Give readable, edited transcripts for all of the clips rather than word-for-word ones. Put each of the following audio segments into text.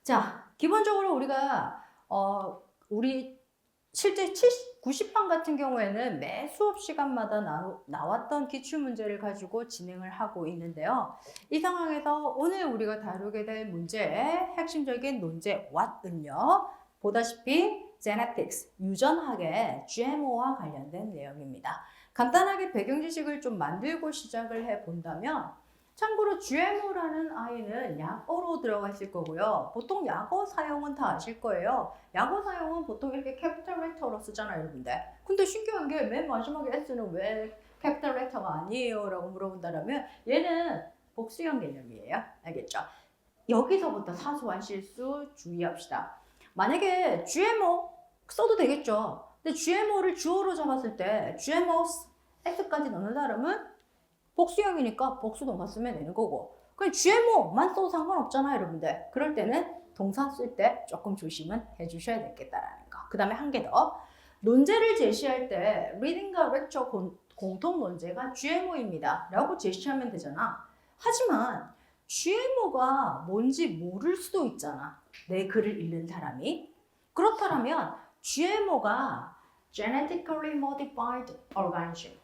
자, 기본적으로 우리 실제 90판 같은 경우에는 매 수업 시간마다 나왔던 기출문제를 가지고 진행을 하고 있는데요. 이 상황에서 오늘 우리가 다루게 될 문제의 핵심적인 논제 what은요. 보다시피 genetics, 유전학의 GMO와 관련된 내용입니다. 간단하게 배경 지식을 좀 만들고 시작을 해본다면 참고로 GMO라는 아이는 약어로 들어가 있을 거고요. 보통 약어 사용은 다 아실 거예요. 약어 사용은 보통 이렇게 캐피탈 레터로 쓰잖아요, 여러분들. 근데 신기한 게 맨 마지막에 S는 왜 캐피탈 레터가 아니에요? 라고 물어본다면 얘는 복수형 개념이에요. 알겠죠? 여기서부터 사소한 실수 주의합시다. 만약에 GMO 써도 되겠죠? 근데 GMO를 주어로 잡았을 때 GMO S까지 넣는 사람은 복수형이니까 복수동사 쓰면 되는 거고 그냥 GMO만 써도 상관없잖아요, 여러분들. 그럴 때는 동사 쓸 때 조금 조심은 해주셔야 되겠다라는 거. 그 다음에 한 개 더. 논제를 제시할 때 reading과 lecture 공통 논제가 GMO입니다 라고 제시하면 되잖아. 하지만 GMO가 뭔지 모를 수도 있잖아, 내 글을 읽는 사람이. 그렇다면 GMO가 genetically modified organism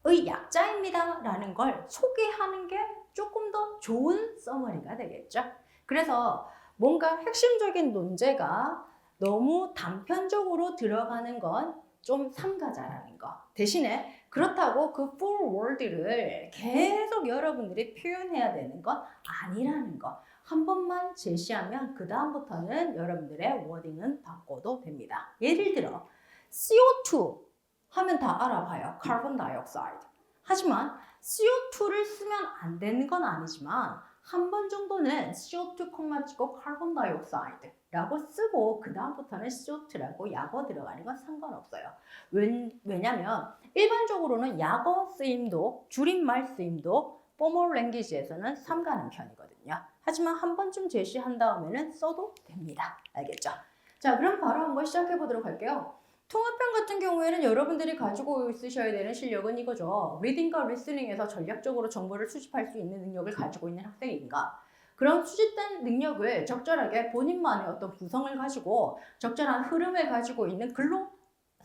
의 약자입니다 라는 걸 소개하는 게 조금 더 좋은 서머리가 되겠죠. 그래서 뭔가 핵심적인 논제가 너무 단편적으로 들어가는 건 좀 삼가자라는 거. 대신에 그렇다고 그 full word를 계속 여러분들이 표현해야 되는 건 아니라는 거. 한 번만 제시하면 그 다음부터는 여러분들의 워딩은 바꿔도 됩니다. 예를 들어 CO2 하면 다 알아봐요. 카본 다이옥사이드. 하지만 CO2를 쓰면 안 되는 건 아니지만 한 번 정도는 CO2 콤마 찍고 카본 다이옥사이드라고 쓰고 그 다음부터는 CO2라고 약어 들어가는 건 상관없어요. 왜냐면 일반적으로는 약어 쓰임도 줄임말 쓰임도 포멀 랭귀지에서는 삼가는 편이거든요. 하지만 한 번쯤 제시한 다음에는 써도 됩니다. 알겠죠? 자, 그럼 바로 한번 시작해 보도록 할게요. 통합형 같은 경우에는 여러분들이 가지고 있으셔야 되는 실력은 이거죠. 리딩과 리스닝에서 전략적으로 정보를 수집할 수 있는 능력을 가지고 있는 학생인가? 그런 수집된 능력을 적절하게 본인만의 어떤 구성을 가지고 적절한 흐름을 가지고 있는 글로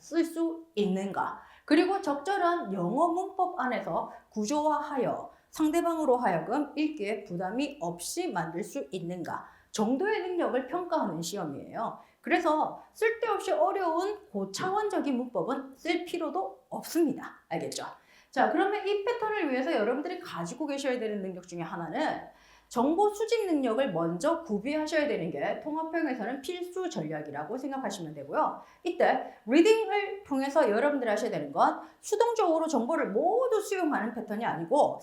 쓸 수 있는가? 그리고 적절한 영어 문법 안에서 구조화하여 상대방으로 하여금 읽기에 부담이 없이 만들 수 있는가? 정도의 능력을 평가하는 시험이에요. 그래서 쓸데없이 어려운 고차원적인 문법은 쓸 필요도 없습니다. 알겠죠? 자, 그러면 이 패턴을 위해서 여러분들이 가지고 계셔야 되는 능력 중에 하나는 정보 수집 능력을 먼저 구비하셔야 되는 게 통합형에서는 필수 전략이라고 생각하시면 되고요. 이때 리딩을 통해서 여러분들이 하셔야 되는 건 수동적으로 정보를 모두 수용하는 패턴이 아니고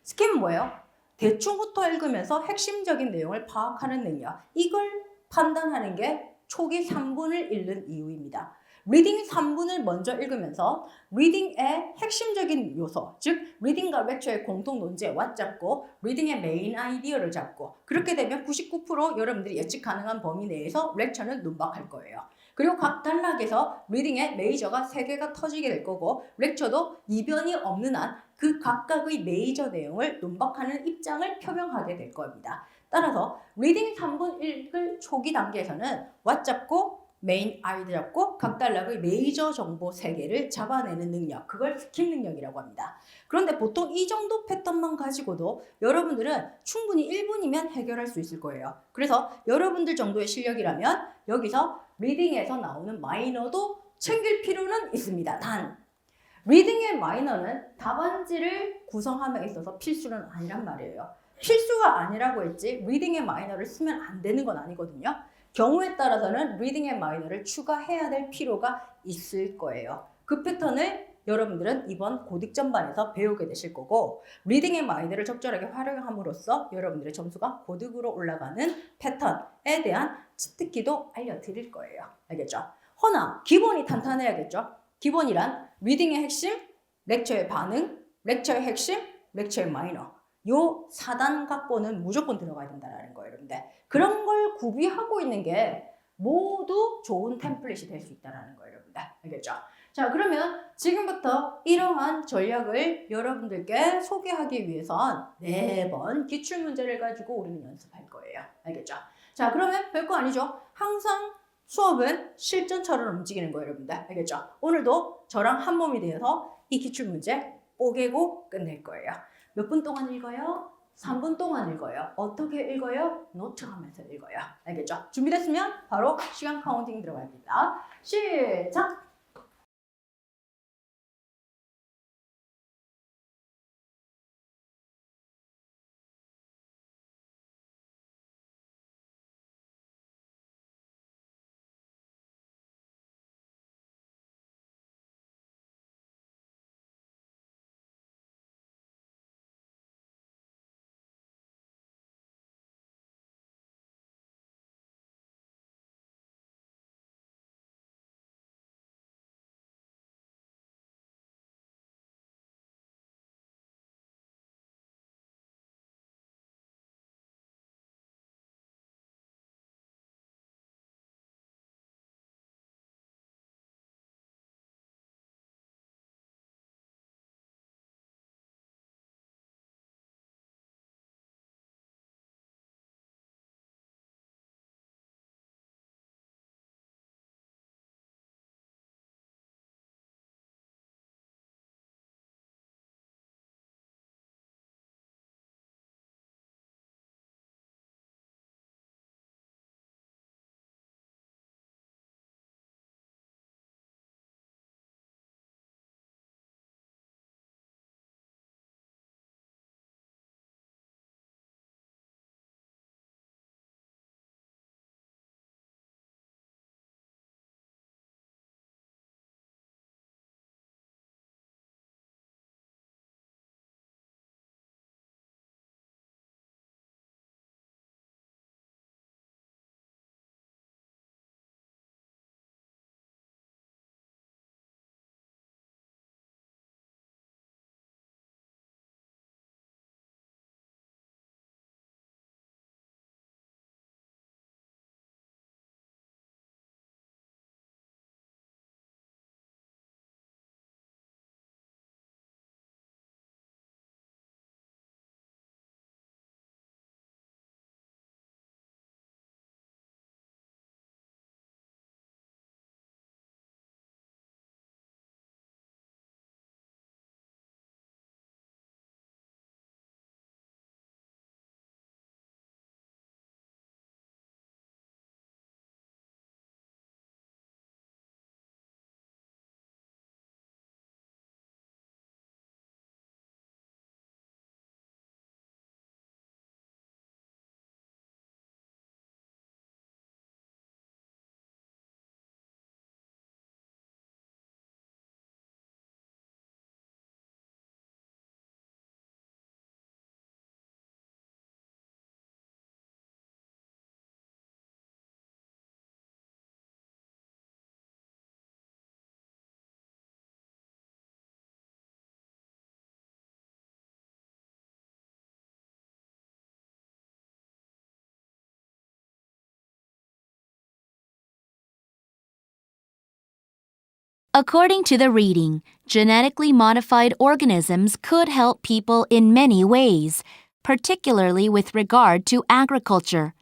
스킴은 뭐예요? 대충부터 읽으면서 핵심적인 내용을 파악하는 능력. 이걸 판단하는 게 초기 3분을 읽는 이유입니다. 리딩 3분을 먼저 읽으면서 리딩의 핵심적인 요소, 즉 리딩과 렉처의 공통 논제와 잡고 리딩의 메인 아이디어를 잡고 그렇게 되면 99% 여러분들이 예측 가능한 범위 내에서 렉처는 눈박할 거예요. 그리고 각 단락에서 리딩의 메이저가 3개가 터지게 될 거고 렉처도 이변이 없는 한 그 각각의 메이저 내용을 논박하는 입장을 표명하게 될 겁니다. 따라서 리딩 3분 읽을 초기 단계에서는 왓 잡고 메인 아이디 잡고 각 단락의 메이저 정보 3개를 잡아내는 능력, 그걸 스킵 능력이라고 합니다. 그런데 보통 이 정도 패턴만 가지고도 여러분들은 충분히 1분이면 해결할 수 있을 거예요. 그래서 여러분들 정도의 실력이라면 여기서 리딩에서 나오는 마이너도 챙길 필요는 있습니다. 단 리딩의 마이너는 답안지를 구성함에 있어서 필수는 아니란 말이에요. 필수가 아니라고 했지 리딩의 마이너를 쓰면 안 되는 건 아니거든요. 경우에 따라서는 리딩의 마이너를 추가해야 될 필요가 있을 거예요. 그 패턴을 여러분들은 이번 고득점반에서 배우게 되실 거고 리딩의 마이너를 적절하게 활용함으로써 여러분들의 점수가 고득으로 올라가는 패턴에 대한 치트키도 알려드릴 거예요. 알겠죠? 허나 기본이 탄탄해야겠죠? 기본이란 리딩의 핵심, 렉처의 반응, 렉처의 핵심, 렉처의 마이너. 요 4단 각본은 무조건 들어가야 된다는 거예요, 여러분들. 그런 걸 구비하고 있는 게 모두 좋은 템플릿이 될 수 있다는 거예요, 여러분들. 알겠죠? 자, 그러면 지금부터 이러한 전략을 여러분들께 소개하기 위해선 4번 기출문제를 가지고 우리는 연습할 거예요. 알겠죠? 자, 그러면 별거 아니죠. 항상 수업은 실전처럼 움직이는 거예요, 여러분들. 알겠죠? 오늘도 저랑 한 몸이 되어서 이 기출문제 뽀개고 끝낼 거예요. 몇 분 동안 읽어요? 3분 동안 읽어요. 어떻게 읽어요? 노트하면서 읽어요. 알겠죠? 준비됐으면 바로 시간 카운팅 들어갑니다. 시작! According to the reading, genetically modified organisms could help people in many ways, particularly with regard to agriculture.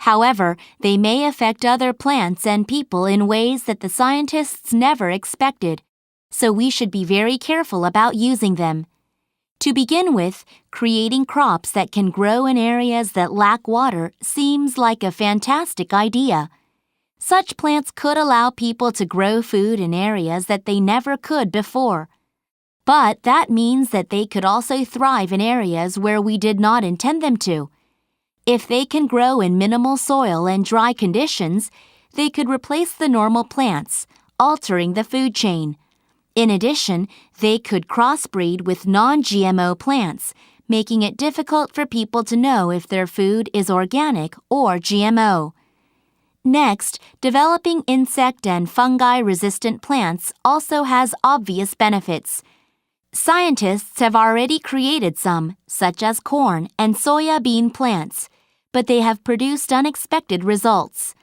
However, they may affect other plants and people in ways that the scientists never expected, so we should be very careful about using them. To begin with, creating crops that can grow in areas that lack water seems like a fantastic idea. Such plants could allow people to grow food in areas that they never could before. But that means that they could also thrive in areas where we did not intend them to. If they can grow in minimal soil and dry conditions, they could replace the normal plants, altering the food chain. In addition, they could crossbreed with non-GMO plants, making it difficult for people to know if their food is organic or GMO. Next, developing insect and fungi-resistant plants also has obvious benefits. Scientists have already created some, such as corn and soya bean plants, but they have produced unexpected results.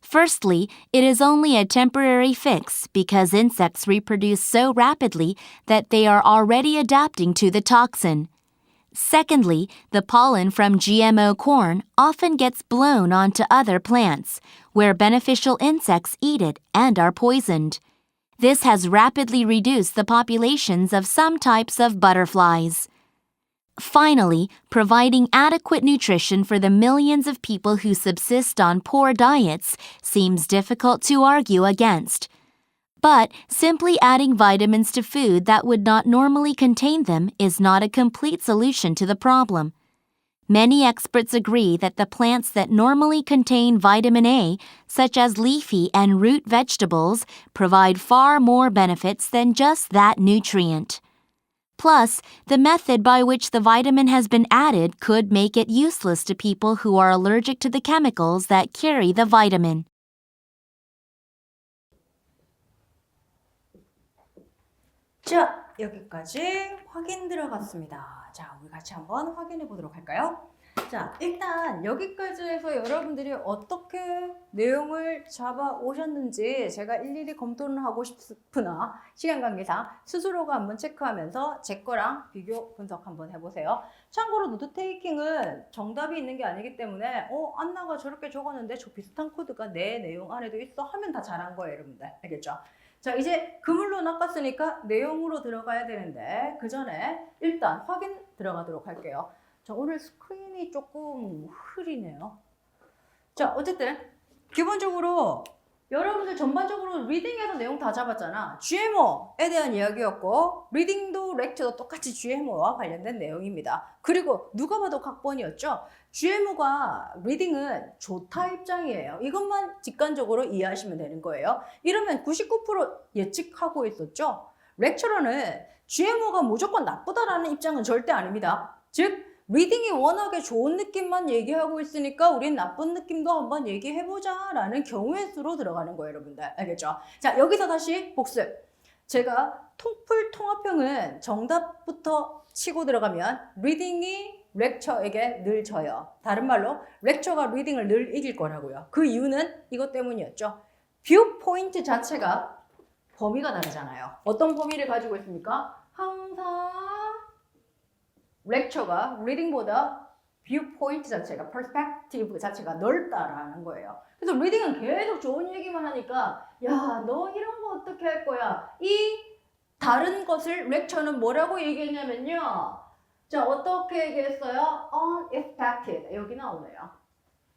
Firstly, it is only a temporary fix because insects reproduce so rapidly that they are already adapting to the toxin. Secondly, the pollen from GMO corn often gets blown onto other plants, where beneficial insects eat it and are poisoned. This has rapidly reduced the populations of some types of butterflies. Finally, providing adequate nutrition for the millions of people who subsist on poor diets seems difficult to argue against. But simply adding vitamins to food that would not normally contain them is not a complete solution to the problem. Many experts agree that the plants that normally contain vitamin A, such as leafy and root vegetables, provide far more benefits than just that nutrient. Plus, the method by which the vitamin has been added could make it useless to people who are allergic to the chemicals that carry the vitamin. 자, 여기까지 확인 들어갔습니다. 자, 우리 같이 한번 확인해 보도록 할까요? 자, 일단 여기까지 해서 여러분들이 어떻게 내용을 잡아 오셨는지 제가 일일이 검토를 하고 싶으나 시간 관계상 스스로가 한번 체크하면서 제 거랑 비교 분석 한번 해보세요. 참고로 노트 테이킹은 정답이 있는 게 아니기 때문에 안나가 저렇게 적었는데 저 비슷한 코드가 내 내용 안에도 있어 하면 다 잘한 거예요, 여러분들. 알겠죠? 자, 이제 그물로 낚았으니까 내용으로 들어가야 되는데 그 전에 일단 확인 들어가도록 할게요. 자, 오늘 스크린이 조금 흐리네요. 자, 어쨌든 기본적으로 여러분들 전반적으로 리딩에서 내용 다 잡았잖아. GMO에 대한 이야기였고 리딩도 렉처도 똑같이 GMO와 관련된 내용입니다. 그리고 누가 봐도 각본이었죠. GMO가 리딩은 좋다 입장이에요. 이것만 직관적으로 이해하시면 되는 거예요. 이러면 99% 예측하고 있었죠. 렉처러는 GMO가 무조건 나쁘다라는 입장은 절대 아닙니다. 즉 리딩이 워낙에 좋은 느낌만 얘기하고 있으니까 우린 나쁜 느낌도 한번 얘기해보자 라는 경우의 수로 들어가는 거예요, 여러분들. 알겠죠? 자, 여기서 다시 복습. 제가 토플 통합형은 정답부터 치고 들어가면 리딩이 렉처에게 늘 져요. 다른 말로 렉처가 리딩을 늘 이길 거라고요. 그 이유는 이것 때문이었죠. 뷰 포인트 자체가 범위가 다르잖아요. 어떤 범위를 가지고 있습니까? 항상 렉처가 리딩보다 뷰 포인트 자체가 퍼스펙티브 자체가 넓다라는 거예요. 그래서 리딩은 계속 좋은 얘기만 하니까 야, 너 이런 거 어떻게 할 거야? 이 다른 것을 렉처는 뭐라고 얘기했냐면요. 자, 어떻게 얘기했어요? unexpected. 여기 나오네요.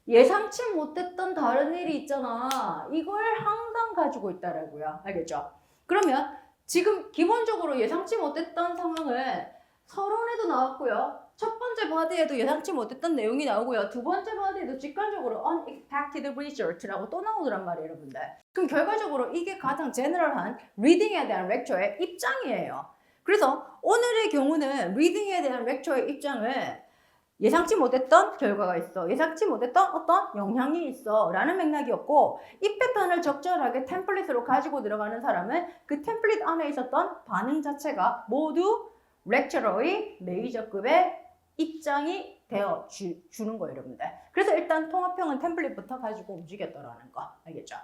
예상치 못했던 다른 일이 있잖아. 이걸 항상 가지고 있다라고요. 알겠죠? 그러면 지금 기본적으로 예상치 못했던 상황을 서론에도 나왔고요. 첫 번째 바디에도 예상치 못했던 내용이 나오고요. 두 번째 바디에도 직관적으로 unexpected result라고 또 나오더란 말이에요, 여러분들. 그럼 결과적으로 이게 가장 제너럴한 리딩에 대한 렉처의 입장이에요. 그래서 오늘의 경우는 리딩에 대한 렉처의 입장을 예상치 못했던 결과가 있어. 예상치 못했던 어떤 영향이 있어. 라는 맥락이었고 이 패턴을 적절하게 템플릿으로 가지고 들어가는 사람은 그 템플릿 안에 있었던 반응 자체가 모두 렉처러의 메이저급의 입장이 되어 주는 거예요, 여러분들. 그래서 일단 통합형은 템플릿부터 가지고 움직였더라는 거. 알겠죠?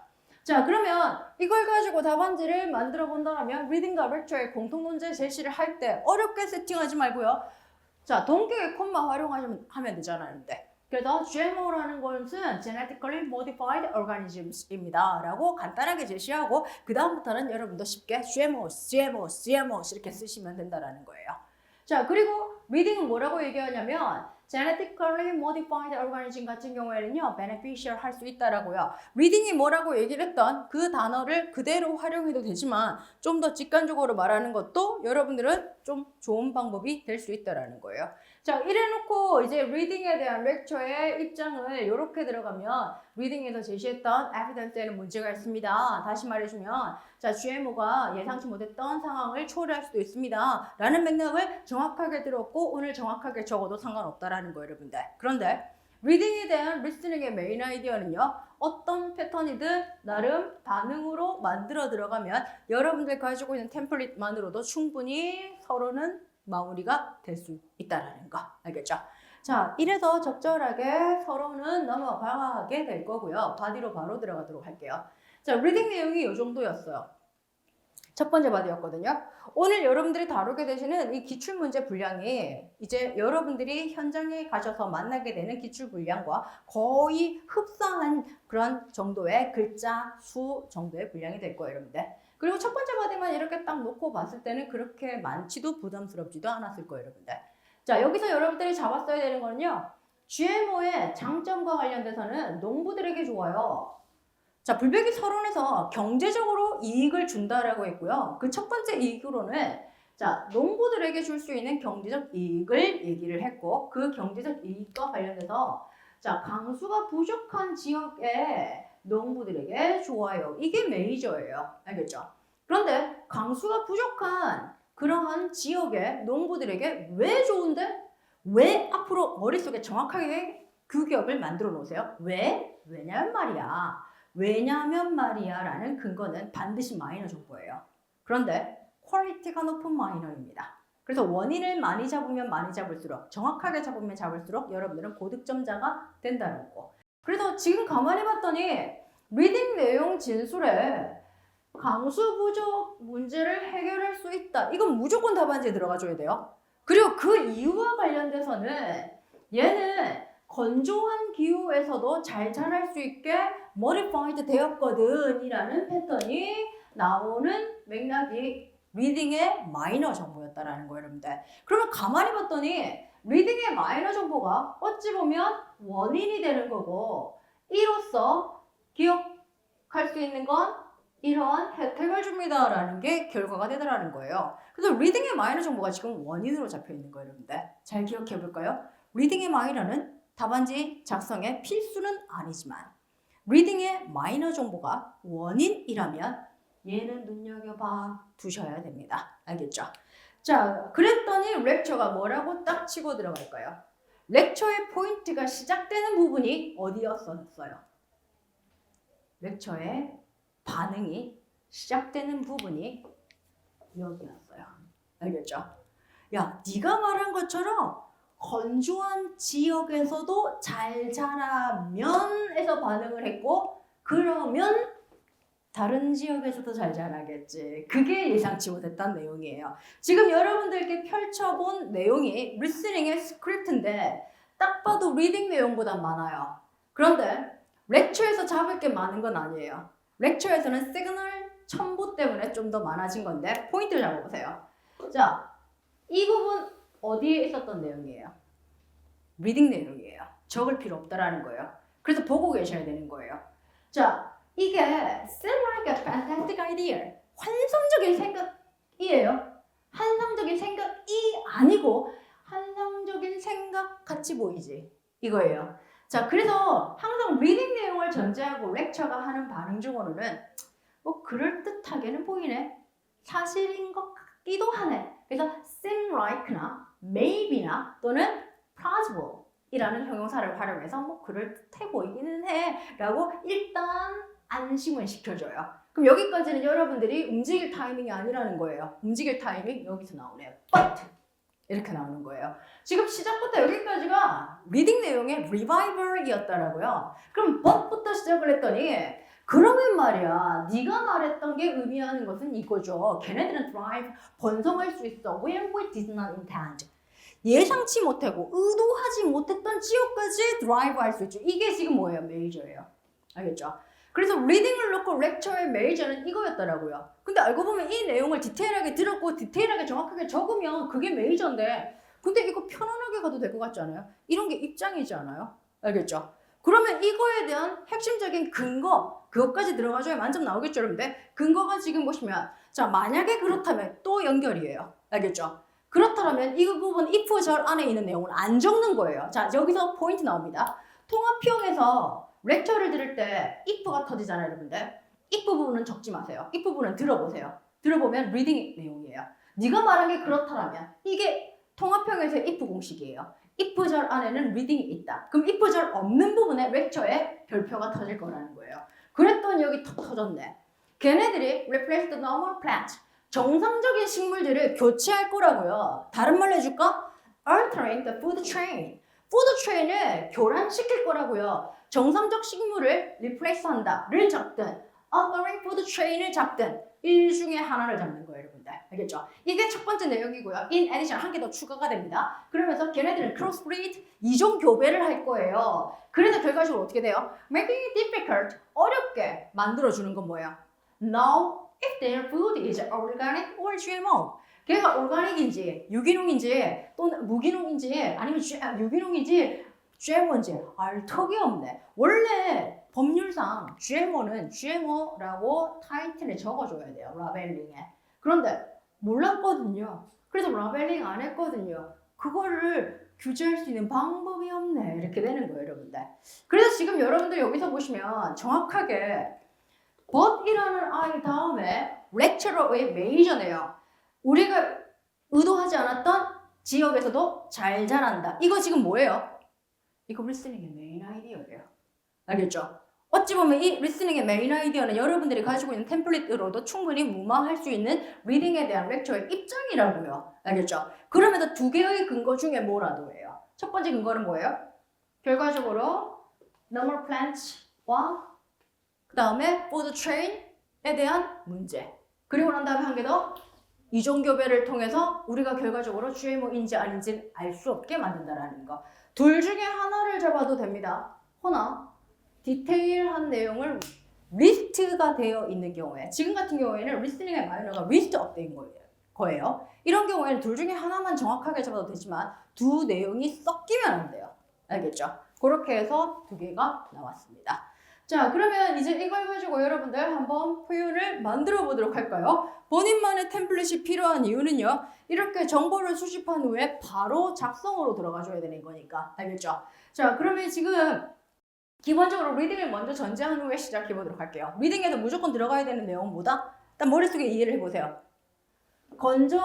자, 그러면 이걸 가지고 답안지를 만들어 본다면 리딩과 렉처의 공통 문제 제시를 할 때 어렵게 세팅하지 말고요. 자, 동격의 콤마 활용하면 되잖아요, 여러분들. 그래서 GMO라는 것은 Genetically Modified Organisms입니다. 라고 간단하게 제시하고 그 다음부터는 여러분도 쉽게 GMOs 이렇게 쓰시면 된다는 거예요. 자, 그리고 리딩은 뭐라고 얘기하냐면 Genetically Modified Organism 같은 경우에는요, beneficial 할 수 있다라고요. 리딩이 뭐라고 얘기를 했던 그 단어를 그대로 활용해도 되지만 좀 더 직관적으로 말하는 것도 여러분들은 좀 좋은 방법이 될 수 있다라는 거예요. 자, 이래놓고 이제 리딩에 대한 렉처의 입장을 이렇게 들어가면 리딩에서 제시했던 에비던스에는 문제가 있습니다. 다시 말해주면 자, GMO가 예상치 못했던 상황을 초래할 수도 있습니다. 라는 맥락을 정확하게 들었고 오늘 정확하게 적어도 상관없다라는 거예요, 여러분들. 그런데 리딩에 대한 리스닝의 메인 아이디어는요. 어떤 패턴이든 나름 반응으로 만들어 들어가면 여러분들 가지고 있는 템플릿만으로도 충분히 서로는 마무리가 될 수 있다는 거. 알겠죠? 자, 이래서 적절하게 서로는 넘어가게 될 거고요. 바디로 바로 들어가도록 할게요. 자, 리딩 내용이 이 정도였어요. 첫 번째 바디였거든요. 오늘 여러분들이 다루게 되시는 이 기출문제 분량이 이제 여러분들이 현장에 가셔서 만나게 되는 기출 분량과 거의 흡사한 그런 정도의 글자 수 정도의 분량이 될 거예요, 여러분들. 그리고 첫 번째 바디만 이렇게 딱 놓고 봤을 때는 그렇게 많지도 부담스럽지도 않았을 거예요, 여러분들. 자, 여기서 여러분들이 잡았어야 되는 거는요. GMO의 장점과 관련돼서는 농부들에게 좋아요. 자, 불배기 서론에서 경제적으로 이익을 준다라고 했고요. 그 첫 번째 이익으로는 자, 농부들에게 줄 수 있는 경제적 이익을 얘기를 했고 그 경제적 이익과 관련해서 자, 강수가 부족한 지역의 농부들에게 좋아요. 이게 메이저예요. 알겠죠? 그런데 강수가 부족한 그러한 지역의 농부들에게 왜 좋은데? 왜 앞으로 머릿속에 정확하게 그 기억을 만들어 놓으세요? 왜? 왜냐면 말이야 라는 근거는 반드시 마이너 정보예요. 그런데 퀄리티가 높은 마이너입니다. 그래서 원인을 많이 잡으면 많이 잡을수록 정확하게 잡으면 잡을수록 여러분들은 고득점자가 된다는 거. 그래서 지금 가만히 봤더니 리딩 내용 진술에 강수 부족 문제를 해결할 수 있다. 이건 무조건 답안지에 들어가 줘야 돼요. 그리고 그 이유와 관련돼서는 얘는 건조한 기후에서도 잘 자랄 수 있게 modified 되었거든 이라는 패턴이 나오는 맥락이 리딩의 마이너 정보였다라는 거예요, 여러분들. 그러면 가만히 봤더니 리딩의 마이너 정보가 어찌 보면 원인이 되는 거고 이로써 기억할 수 있는 건 이러한 혜택을 줍니다라는 게 결과가 되더라는 거예요. 그래서 리딩의 마이너 정보가 지금 원인으로 잡혀 있는 거예요, 여러분들. 잘 기억해 볼까요? 리딩의 마이너는 답안지 작성의 필수는 아니지만 리딩의 마이너 정보가 원인이라면 얘는 눈여겨봐 두셔야 됩니다. 알겠죠? 자, 그랬더니 렉처가 뭐라고 딱 치고 들어갈까요? 렉처의 포인트가 시작되는 부분이 어디였었어요? 렉처의 반응이 시작되는 부분이 여기였어요. 알겠죠? 야, 네가 말한 것처럼 건조한 지역에서도 잘 자라면에서 반응을 했고 그러면 다른 지역에서도 잘 자라겠지. 그게 예상치 못했던 내용이에요. 지금 여러분들께 펼쳐본 내용이 리스닝의 스크립트인데 딱 봐도 리딩 내용보다 많아요. 그런데 렉처에서 잡을 게 많은 건 아니에요. 렉처에서는 시그널 첨부 때문에 좀 더 많아진 건데 포인트를 잡아보세요. 자, 이 부분 어디에 있었던 내용이에요? 리딩 내용이에요. 적을 필요 없다라는 거예요. 그래서 보고 계셔야 되는 거예요. 자, 이게 seem like a fantastic idea. 환상적인 생각이에요. 환상적인 생각이 아니고 환상적인 생각 같이 보이지. 이거예요. 자, 그래서 항상 리딩 내용을 전제하고 렉처가 하는 반응 중으로는 뭐 그럴듯하게는 보이네. 사실인 것 같기도 하네. 그래서 seem like나 maybe나 또는 plausible 이라는 형용사를 활용해서 뭐 그럴듯해 보이기는 해 라고 일단 안심을 시켜줘요. 그럼 여기까지는 여러분들이 움직일 타이밍이 아니라는 거예요. 움직일 타이밍 여기서 나오네요. but 이렇게 나오는 거예요. 지금 시작부터 여기까지가 리딩 내용의 revival이었다라고요. 그럼 but부터 시작을 했더니 그러면 말이야, 네가 말했던 게 의미하는 것은 이거죠. 걔네들은 thrive, 번성할 수 있어. when we did not intend. 예상치 못하고 의도하지 못했던 지역까지 thrive 할 수 있죠. 이게 지금 뭐예요? 메이저예요. 알겠죠? 그래서 리딩을 놓고 렉처의 메이저는 이거였더라고요. 근데 알고 보면 이 내용을 디테일하게 들었고 디테일하게 정확하게 적으면 그게 메이저인데 근데 이거 편안하게 가도 될 것 같지 않아요? 이런 게 입장이지 않아요? 알겠죠? 그러면 이거에 대한 핵심적인 근거 그것까지 들어가줘야 만점 나오겠죠, 여러분들? 근거가 지금 보시면 자, 만약에 그렇다면 또 연결이에요. 알겠죠? 그렇다면 이 부분 if 절 안에 있는 내용을 안 적는 거예요. 자, 여기서 포인트 나옵니다. 통합형에서 렉처를 들을 때 if가 터지잖아요, 여러분들. if 부분은 적지 마세요. if 부분은 들어보세요. 들어보면 리딩 내용이에요. 네가 말한 게 그렇다면 이게 통합형에서 if 공식이에요. if 절 안에는 리딩이 있다. 그럼 if 절 없는 부분에 렉처에 별표가 터질 거라는 거예요. 그랬더니 여기 턱 터졌네. 걔네들이 replace the normal plant. 정상적인 식물들을 교체할 거라고요. 다른 말로 해줄까? altering the food chain. food chain을 교란시킬 거라고요. 정상적 식물을 replace 한다를 잡든 altering food chain을 잡든 일 중에 하나를 잡는 거예요, 여러분들. 알겠죠? 이게 첫 번째 내용이고요. in addition 한 개 더 추가가 됩니다. 그러면서 걔네들은 crossbreed 이종 교배를 할 거예요. 그래서 결과적으로 어떻게 돼요? making it difficult 어렵게 만들어주는 건 뭐예요? Know if their food is organic or GMO. 걔가 오르가닉인지 유기농인지 또는 무기농인지 아니면 유기농인지 GMO인지 알 턱이 없네. 원래 법률상 GMO는 GMO라고 타이틀에 적어줘야 돼요. 라벨링에. 그런데 몰랐거든요. 그래서 라벨링 안 했거든요. 그거를 규제할 수 있는 방법이 없네. 이렇게 되는 거예요, 여러분들. 그래서 지금 여러분들 여기서 보시면 정확하게 but이라는 I 다음에 lecturer의 major네요. 우리가 의도하지 않았던 지역에서도 잘 자란다. 이거 지금 뭐예요? 이거 리스닝의 메인 아이디어예요. 알겠죠? 어찌 보면 이 리스닝의 메인 아이디어는 여러분들이 가지고 있는 템플릿으로도 충분히 무마할 수 있는 리딩에 대한 렉처의 입장이라고요. 알겠죠? 그러면서 두 개의 근거 중에 뭐라도 해요. 첫 번째 근거는 뭐예요? 결과적으로 number plants와 그 다음에 for the train에 대한 문제. 그리고 난 다음에 한 개 더 이종교배를 통해서 우리가 결과적으로 GMO인지 아닌지 알 수 없게 만든다라는 거. 둘 중에 하나를 잡아도 됩니다. 허나 디테일한 내용을 리스트가 되어 있는 경우에 지금 같은 경우에는 리스닝의 마이너가 리스트 업된 거예요. 이런 경우에는 둘 중에 하나만 정확하게 잡아도 되지만 두 내용이 섞이면 안 돼요. 알겠죠? 그렇게 해서 두 개가 나왔습니다. 자, 그러면 이제 이걸 가지고 여러분들 한번 표현을 만들어 보도록 할까요? 본인만의 템플릿이 필요한 이유는요. 이렇게 정보를 수집한 후에 바로 작성으로 들어가 줘야 되는 거니까. 알겠죠? 자, 그러면 지금 기본적으로 리딩을 먼저 전제한 후에 시작해 보도록 할게요. 리딩에도 무조건 들어가야 되는 내용은 뭐다? 일단 머릿속에 이해를 해보세요. 건조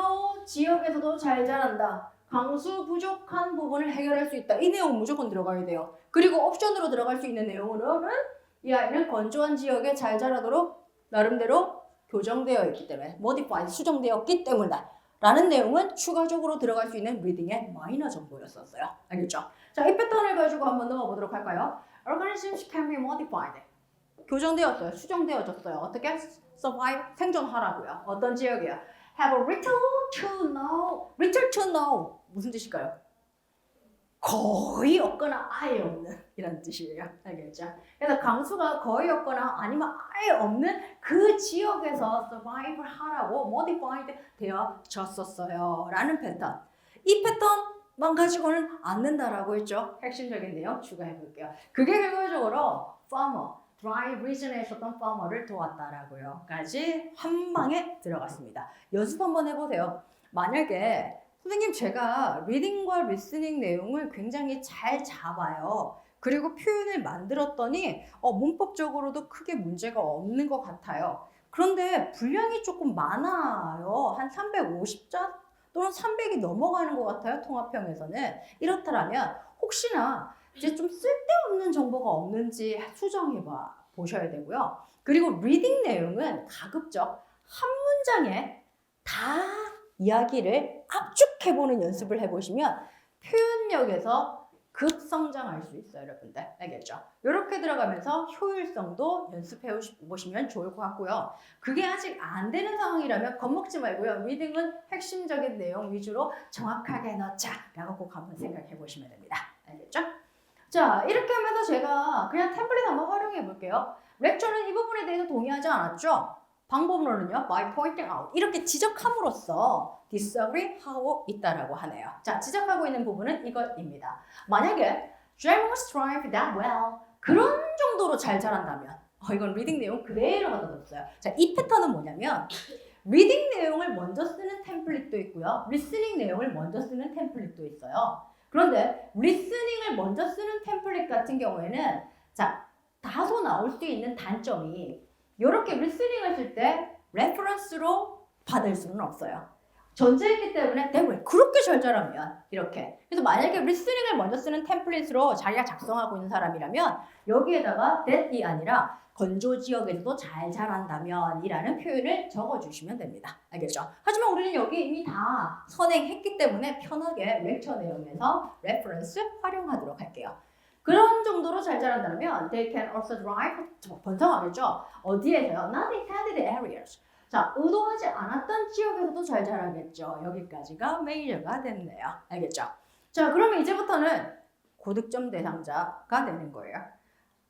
지역에서도 잘 자란다. 강수 부족한 부분을 해결할 수 있다. 이 내용은 무조건 들어가야 돼요. 그리고 옵션으로 들어갈 수 있는 내용으로는 이 아이는 건조한 지역에 잘 자라도록 나름대로 교정되어 있기 때문에 modified, 수정되었기 때문에 라는 내용은 추가적으로 들어갈 수 있는 리딩의 마이너 정보였었어요. 알겠죠? 자, 이 패턴을 가지고 한번 넣어보도록 할까요? Organisms can be modified. 교정되었어요. 수정되어졌어요. 어떻게? Survive, 생존하라고요. 어떤 지역이요? Have a little to no. little to no. 무슨 뜻일까요? 거의 없거나 아예 없는 이런 뜻이에요. 알겠죠? 그래서 강수가 거의 없거나 아니면 아예 없는 그 지역에서 survive 하라고 modified 되어졌었어요. 라는 패턴. 이 패턴만 가지고는 안 된다라고 했죠. 핵심적인 내용 추가해 볼게요. 그게 결과적으로 farmer, dry region에 있었던 farmer를 도왔다라고요. 까지 한 방에 들어갔습니다. 연습 한번 해보세요. 만약에 선생님 제가 리딩과 리스닝 내용을 굉장히 잘 잡아요. 그리고 표현을 만들었더니 문법적으로도 크게 문제가 없는 것 같아요. 그런데 분량이 조금 많아요. 한 350자 또는 300이 넘어가는 것 같아요. 통합형에서는. 이렇다면 혹시나 이제 좀 쓸데없는 정보가 없는지 수정해 보셔야 되고요. 그리고 리딩 내용은 가급적 한 문장에 다 이야기를 압축해보는 연습을 해보시면 표현력에서 급성장할 수 있어요, 여러분들. 알겠죠? 이렇게 들어가면서 효율성도 연습해보시면 좋을 것 같고요. 그게 아직 안 되는 상황이라면 겁먹지 말고요. 리딩은 핵심적인 내용 위주로 정확하게 넣자라고 꼭 한번 생각해보시면 됩니다. 알겠죠? 자, 이렇게 하면서 제가 그냥 템플릿 한번 활용해볼게요. 렉처는 이 부분에 대해서 동의하지 않았죠? 방법론은요, by pointing out. 이렇게 지적함으로써 disagree 하고 있다라고 하네요. 자, 지적하고 있는 부분은 이것입니다. 만약에 James thrive that well. 그런 정도로 잘 자란다면, 이건 리딩 내용 그대로 갖다 뒀어요. 자, 이 패턴은 뭐냐면, 리딩 내용을 먼저 쓰는 템플릿도 있고요. 리스닝 내용을 먼저 쓰는 템플릿도 있어요. 그런데 리스닝을 먼저 쓰는 템플릿 같은 경우에는, 자, 다소 나올 수 있는 단점이 이렇게 리스닝을 쓸 때 레퍼런스로 받을 수는 없어요. 전제했기 때문에 내가 왜 그렇게 잘 자라면 이렇게. 그래서 만약에 리스닝을 먼저 쓰는 템플릿으로 자기가 작성하고 있는 사람이라면 여기에다가 that이 아니라 건조 지역에서도 잘 자란다면 이라는 표현을 적어주시면 됩니다. 알겠죠? 하지만 우리는 여기 이미 다 선행했기 때문에 편하게 렉처 내용에서 레퍼런스 활용하도록 할게요. 그런 정도로 잘 자란다면 they can also thrive 번성하겠죠. 어디에서요? Not in heated areas. 자, 의도하지 않았던 지역에서도 잘 자라겠죠. 여기까지가 메이저가 됐네요. 알겠죠? 자, 그러면 이제부터는 고득점 대상자가 되는 거예요.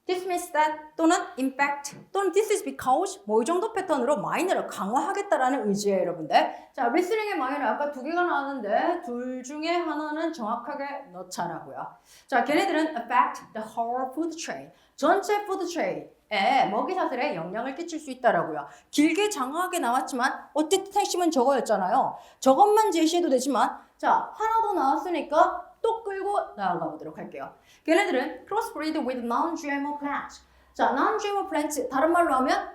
This means that 또는 in fact 또는 this is because 뭐 이 정도 패턴으로 마이너를 강화하겠다라는 의지예요, 여러분들. 자, 리스닝의 마이너 아까 두 개가 나왔는데 둘 중에 하나는 정확하게 넣자라고요. 자, 걔네들은 affect the whole food chain. 전체 푸드 체인에 먹이사슬에 영향을 끼칠 수 있다라고요. 길게 장황하게 나왔지만 어쨌든 핵심은 저거였잖아요. 저것만 제시해도 되지만 자, 하나 더 나왔으니까 또 끌고 나아가 보도록 할게요. 걔네들은 crossbreed with non-GMO plants. 자, non-GMO plants 다른 말로 하면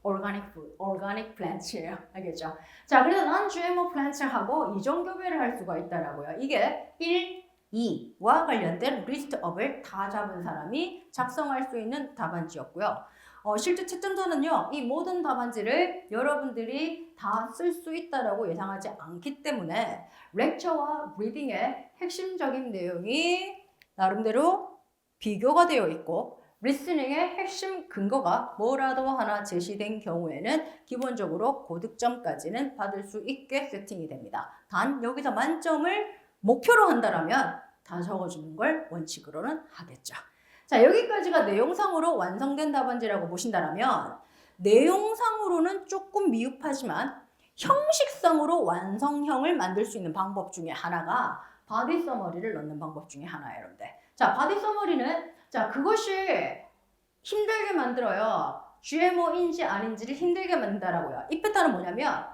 organic food, organic plants예요. 알겠죠? 자, 그래서 non-GMO plants하고 이종교배를 할 수가 있다라고요. 이게 1, 2와 관련된 리스트업을 다 잡은 사람이 작성할 수 있는 답안지였고요. 실제 채점자는요, 이 모든 답안지를 여러분들이 다 쓸 수 있다라고 예상하지 않기 때문에 렉처와 리딩의 핵심적인 내용이 나름대로 비교가 되어 있고 리스닝의 핵심 근거가 뭐라도 하나 제시된 경우에는 기본적으로 고득점까지는 받을 수 있게 세팅이 됩니다. 단 여기서 만점을 목표로 한다라면 다 적어주는 걸 원칙으로는 하겠죠. 자, 여기까지가 내용상으로 완성된 답안지라고 보신다면 내용상으로는 조금 미흡하지만 형식상으로 완성형을 만들 수 있는 방법 중에 하나가 바디 서머리를 넣는 방법 중에 하나예요, 여러분들. 자, 바디 서머리는 자, 그것이 힘들게 만들어요. GMO인지 아닌지를 힘들게 만든다라고요. 이 패턴은 뭐냐면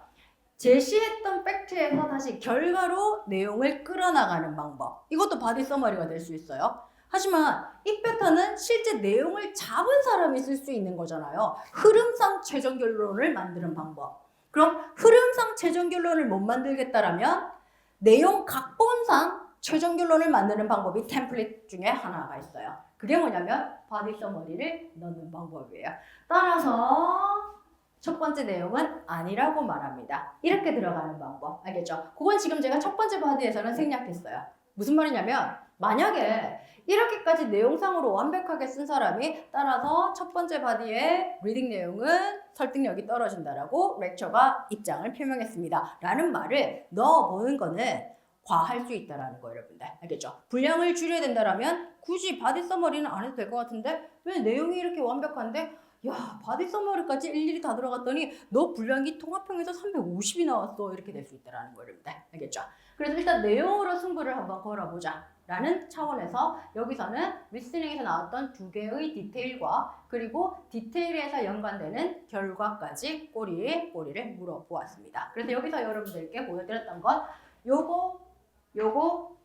제시했던 팩트에서 다시 결과로 내용을 끌어나가는 방법. 이것도 바디 서머리가 될 수 있어요. 하지만 이 패턴은 실제 내용을 잡은 사람이 쓸 수 있는 거잖아요. 흐름상 최종 결론을 만드는 방법. 그럼 흐름상 최종 결론을 못 만들겠다라면 내용 각본상 최종 결론을 만드는 방법이 템플릿 중에 하나가 있어요. 그게 뭐냐면 바디 서머리를 넣는 방법이에요. 따라서 첫 번째 내용은 아니라고 말합니다. 이렇게 들어가는 방법. 알겠죠? 그건 지금 제가 첫 번째 바디에서는 생략했어요. 무슨 말이냐면 만약에 이렇게까지 내용상으로 완벽하게 쓴 사람이 따라서 첫 번째 바디의 리딩 내용은 설득력이 떨어진다라고 렉처가 입장을 표명했습니다. 라는 말을 넣어보는 거는 과할 수 있다라는 거예요, 여러분들. 알겠죠? 분량을 줄여야 된다라면 굳이 바디 서머리는 안 해도 될 것 같은데 왜 내용이 이렇게 완벽한데 야, 바디 서머리까지 일일이 다 들어갔더니 너 분량이 통합형에서 350이 나왔어. 이렇게 될 수 있다라는 거예요, 여러분들. 알겠죠? 그래서 일단 내용으로 승부를 한번 걸어보자 라는 차원에서 여기서는 리스닝에서 나왔던 두 개의 디테일과 그리고 디테일에서 연관되는 결과까지 꼬리에 꼬리를 물어보았습니다. 그래서 여기서 여러분들께 보여드렸던 건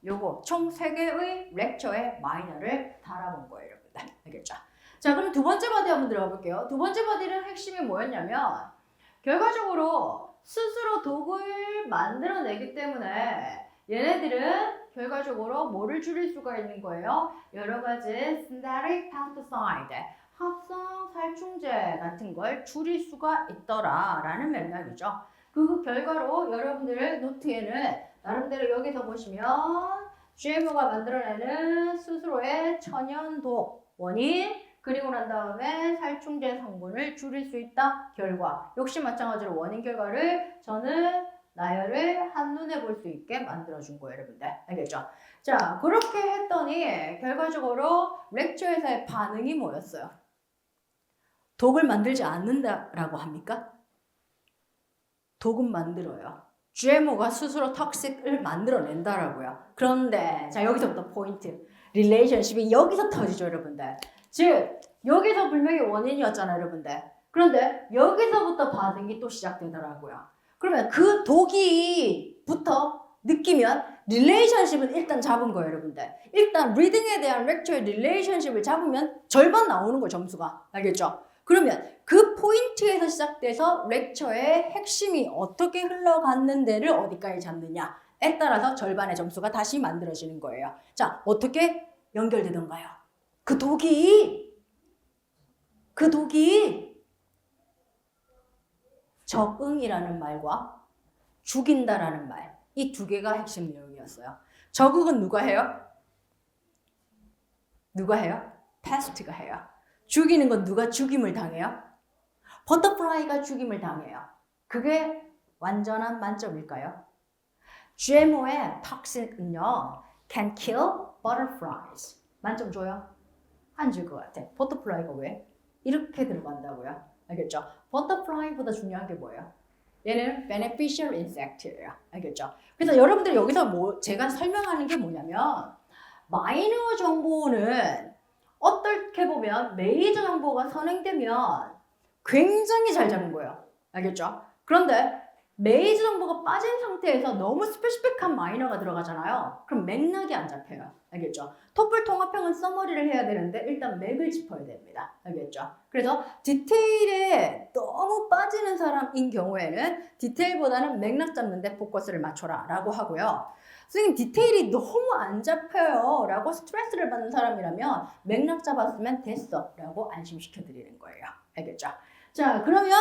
요거 총 3개의 렉처의 마이너를 달아본 거예요, 여러분들. 알겠죠? 자, 그럼 두 번째 바디 한번 들어가 볼게요. 두 번째 바디는 핵심이 뭐였냐면 결과적으로 스스로 독을 만들어내기 때문에 얘네들은 결과적으로 뭐를 줄일 수가 있는 거예요? 여러 가지 synthetic pesticide, 합성 살충제 같은 걸 줄일 수가 있더라라는 맥락이죠. 그 결과로 여러분들의 노트에는 나름대로 여기서 보시면 GMO가 만들어내는 스스로의 천연독 원인 그리고 난 다음에 살충제 성분을 줄일 수 있다 결과 역시 마찬가지로 원인 결과를 저는 나열을 한눈에 볼 수 있게 만들어준 거예요, 여러분들. 알겠죠? 자, 그렇게 했더니 결과적으로 렉처에서의 반응이 뭐였어요? 독을 만들지 않는다라고 합니까? 독은 만들어요. GMO가 스스로 톡식을 만들어낸다라고요. 그런데 자, 여기서부터 포인트. 릴레이션십이 여기서 터지죠, 여러분들. 즉 여기서 분명히 원인이었잖아요, 여러분들. 그런데 여기서부터 반응이 또 시작되더라고요. 그러면 그 독이부터 느끼면 릴레이션십은 일단 잡은 거예요, 여러분들. 일단 리딩에 대한 렉처의 릴레이션십을 잡으면 절반 나오는 거예요, 점수가. 알겠죠? 그러면 그 포인트에서 시작돼서 렉처의 핵심이 어떻게 흘러갔는데를 어디까지 잡느냐에 따라서 절반의 점수가 다시 만들어지는 거예요. 자, 어떻게 연결되던가요? 그 독이 적응이라는 말과 죽인다라는 말, 이 두 개가 핵심 내용이었어요. 적응은 누가 해요? 누가 해요? 패스트가 해요. 죽이는 건 누가 죽임을 당해요? 버터플라이가 죽임을 당해요. 그게 완전한 만점일까요? GMO의 톡신은요, can kill butterflies. 만점 줘요? 안 줄 것 같아. 버터플라이가 왜? 이렇게 들어간다고요. 알겠죠? 버터플라이보다 중요한 게 뭐예요? 얘는 beneficial insect예요. 알겠죠? 그래서 여러분들 여기서 뭐 제가 설명하는 게 뭐냐면 마이너 정보는 어떻게 보면 메이저 정보가 선행되면 굉장히 잘 잡는 거예요. 알겠죠? 그런데 메이저 정보가 빠진 상태에서 너무 스페시픽한 마이너가 들어가잖아요. 그럼 맥락이 안 잡혀요. 알겠죠? 토플 통합형은 서머리를 해야 되는데 일단 맥을 짚어야 됩니다. 알겠죠? 그래서 디테일에 너무 빠지는 사람인 경우에는 디테일보다는 맥락 잡는 데 포커스를 맞춰라 라고 하고요. 선생님 디테일이 너무 안 잡혀요 라고 스트레스를 받는 사람이라면 맥락 잡았으면 됐어 라고 안심시켜 드리는 거예요. 알겠죠? 자, 그러면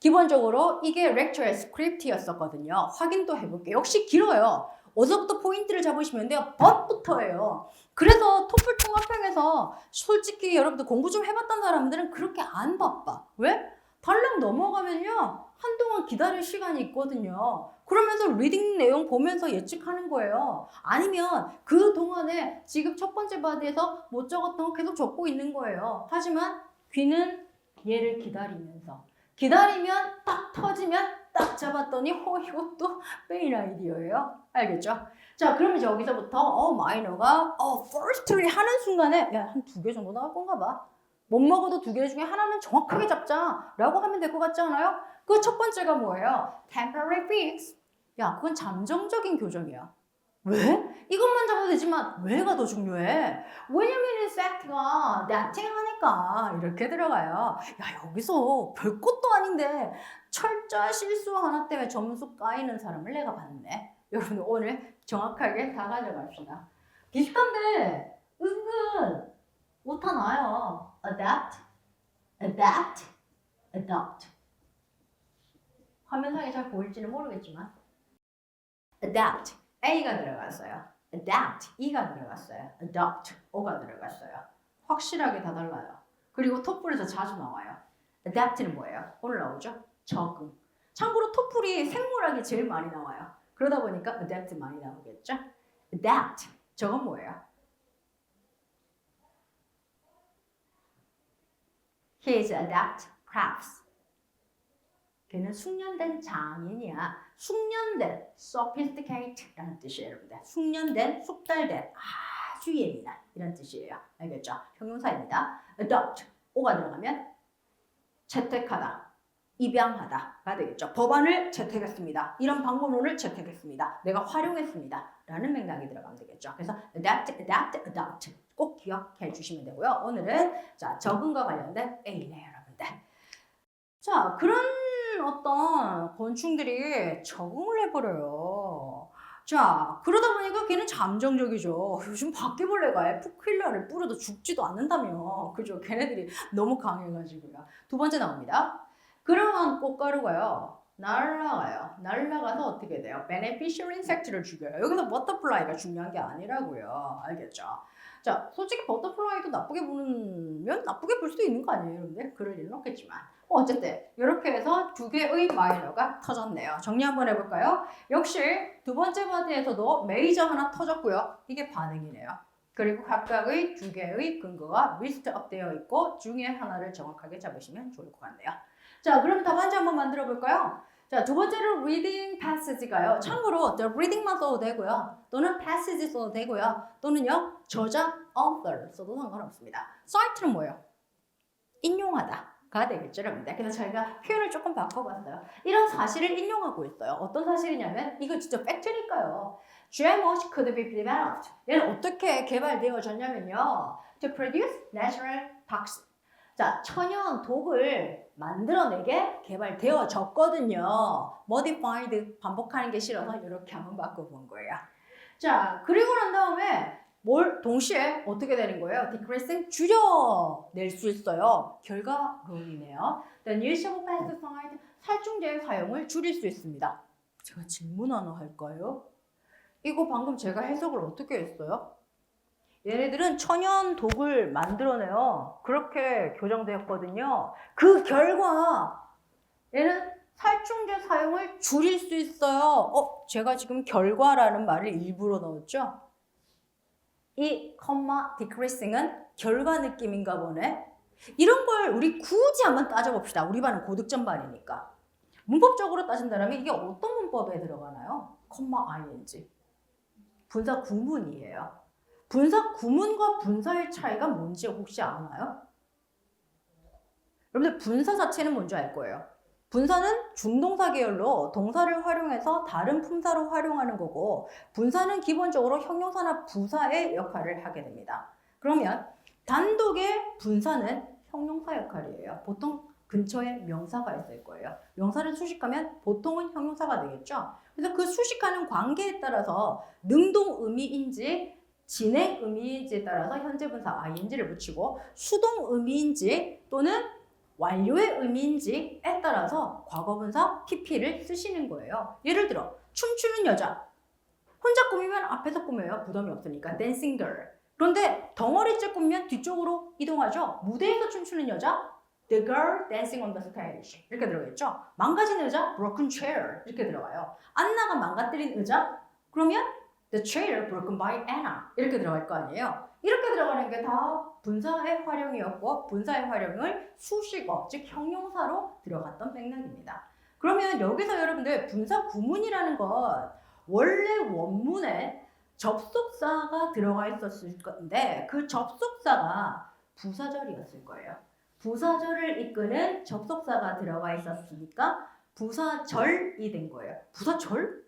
기본적으로 이게 렉처의 스크립트였었거든요. 확인도 해볼게요. 역시 길어요. 어디서부터 포인트를 잡으시면 돼요? but부터예요. 그래서 토플 통합형에서 솔직히 여러분들 공부 좀 해봤던 사람들은 그렇게 안 바빠. 왜? 달랑 넘어가면요. 한동안 기다릴 시간이 있거든요. 그러면서 리딩 내용 보면서 예측하는 거예요. 아니면 그 동안에 지금 첫 번째 바디에서 못 적었던 거 계속 적고 있는 거예요. 하지만 귀는 얘를 기다리면 딱 터지면 딱 잡았더니 이것도 메인 아이디어예요. 알겠죠? 자, 그러면 여기서부터 마이너가 firstly 하는 순간에 야, 한 2개 정도 나올 건가 봐. 못 먹어도 2개 중에 하나는 정확하게 잡자 라고 하면 될 것 같지 않아요? 그 첫 번째가 뭐예요? temporary fix. 야, 그건 잠정적인 교정이야. 왜? 이것만 잡아도 되지만 왜가 더 중요해? 왜냐면 insect가 netting 하니까 이렇게 들어가요. 야, 여기서 별것도 아닌데 철저한 실수 하나 때문에 점수 까이는 사람을 내가 봤네. 여러분 오늘 정확하게 다 가져갑시다. 비슷한데 은근 오타 나요. adapt, adapt, adopt. 화면상에 잘 보일지는 모르겠지만 adapt, A가 들어갔어요. adapt, E가 들어갔어요. adopt, O가 들어갔어요. 확실하게 다 달라요. 그리고 토플에서 자주 나와요. adapt는 뭐예요? 오늘 나오죠? 적응. 참고로 토플이 생물학이 제일 많이 나와요. 그러다 보니까 adapt 많이 나오겠죠? adapt, 저건 뭐예요? He is adept crafts. 걔는 숙련된 장인이야. 숙련된, sophisticate라는 뜻이에요, 여러분들. 숙련된, 숙달된, 아주 예민한 이런 뜻이에요. 알겠죠? 형용사입니다. adopt, 오가 들어가면 채택하다, 입양하다가 되겠죠. 법안을 채택했습니다. 이런 방법론을 채택했습니다. 내가 활용했습니다. 라는 맥락이 들어가면 되겠죠. 그래서 adapt, adopt 꼭 기억해 주시면 되고요. 오늘은 자 적응과 관련된 A네요, 여러분들. 자, 그런 어떤 곤충들이 적응을 해버려요. 자, 그러다 보니까 걔는 잠정적이죠. 요즘 바퀴벌레가 에프킬라를 뿌려도 죽지도 않는다며. 그죠? 걔네들이 너무 강해가지고요. 두 번째 나옵니다. 그러한 꽃가루가요. 날아가요. 날아가서 어떻게 돼요? beneficial insect를 죽여요. 여기서 버터플라이가 중요한 게 아니라고요. 알겠죠? 자, 솔직히 버터플라이도 나쁘게 보면 나쁘게 볼 수도 있는 거 아니에요, 여러분들? 그럴 일은 없겠지만. 어쨌든 이렇게 해서 2개의 마이너가 터졌네요. 정리 한번 해볼까요? 역시 두 번째 바디에서도 메이저 하나 터졌고요. 이게 반응이네요. 그리고 각각의 2개의 근거가 리스트업 되어 있고 중에 하나를 정확하게 잡으시면 좋을 것 같네요. 자, 그럼 답안지 한번 만들어 볼까요? 자, 두 번째로 reading passage가요. 참고로 reading만 써도 되고요. 또는 passage 써도 되고요. 또는요, 저자, author 써도 상관없습니다. cite는 뭐예요? 인용하다가 되겠죠, 여러분들. 그래서 저희가 표현을 조금 바꿔봤어요. 이런 사실을 인용하고 있어요. 어떤 사실이냐면 이거 진짜 팩트니까요. GMOs could be developed. 얘는 어떻게 개발되어졌냐면요. To produce natural toxin. 자, 천연 독을 만들어내게 개발되어졌거든요. modified 반복하는 게 싫어서 이렇게 한번 바꿔본 거예요. 자, 그리고 난 다음에 동시에 어떻게 되는 거예요? decreasing 줄여낼 수 있어요. 결과론이네요. The use of pesticide 살충제 사용을 줄일 수 있습니다. 제가 질문 하나 할까요? 이거 방금 제가 해석을 어떻게 했어요? 얘네들은 천연 독을 만들어내요. 그렇게 교정되었거든요. 그 결과 얘는 살충제 사용을 줄일 수 있어요. 제가 지금 결과라는 말을 일부러 넣었죠? 이 comma decreasing은 결과 느낌인가 보네. 이런 걸 우리 굳이 한번 따져봅시다. 우리 반은 고득점 반이니까. 문법적으로 따진다면 이게 어떤 문법에 들어가나요? comma ing. 분사 구문이에요. 분사 구문과 분사의 차이가 뭔지 혹시 아나요? 여러분들 분사 자체는 뭔지 알 거예요. 분사는 준동사 계열로 동사를 활용해서 다른 품사로 활용하는 거고 분사는 기본적으로 형용사나 부사의 역할을 하게 됩니다. 그러면 단독의 분사는 형용사 역할이에요. 보통 근처에 명사가 있을 거예요. 명사를 수식하면 보통은 형용사가 되겠죠. 그래서 그 수식하는 관계에 따라서 능동 의미인지 진행 의미인지에 따라서 현재 분사 ing를 붙이고 수동 의미인지 또는 완료의 의미인지에 따라서 과거분사 pp를 쓰시는 거예요. 예를 들어 춤추는 여자. 혼자 꾸미면 앞에서 꾸며요. 부담이 없으니까 dancing girl. 그런데 덩어리째 꾸미면 뒤쪽으로 이동하죠. 무대에서 춤추는 여자 the girl dancing on the stage 이렇게 들어가겠죠. 망가진 의자 broken chair 이렇게 들어가요. 안나가 망가뜨린 의자 그러면 the chair broken by Anna 이렇게 들어갈 거 아니에요. 이렇게 들어가는 게 다 분사의 활용이었고 분사의 활용을 수식어 즉 형용사로 들어갔던 맥락입니다. 그러면 여기서 여러분들 분사 구문이라는 건 원래 원문에 접속사가 들어가 있었을 건데 그 접속사가 부사절이었을 거예요. 부사절을 이끄는 접속사가 들어가 있었으니까 부사절이 된 거예요. 부사절?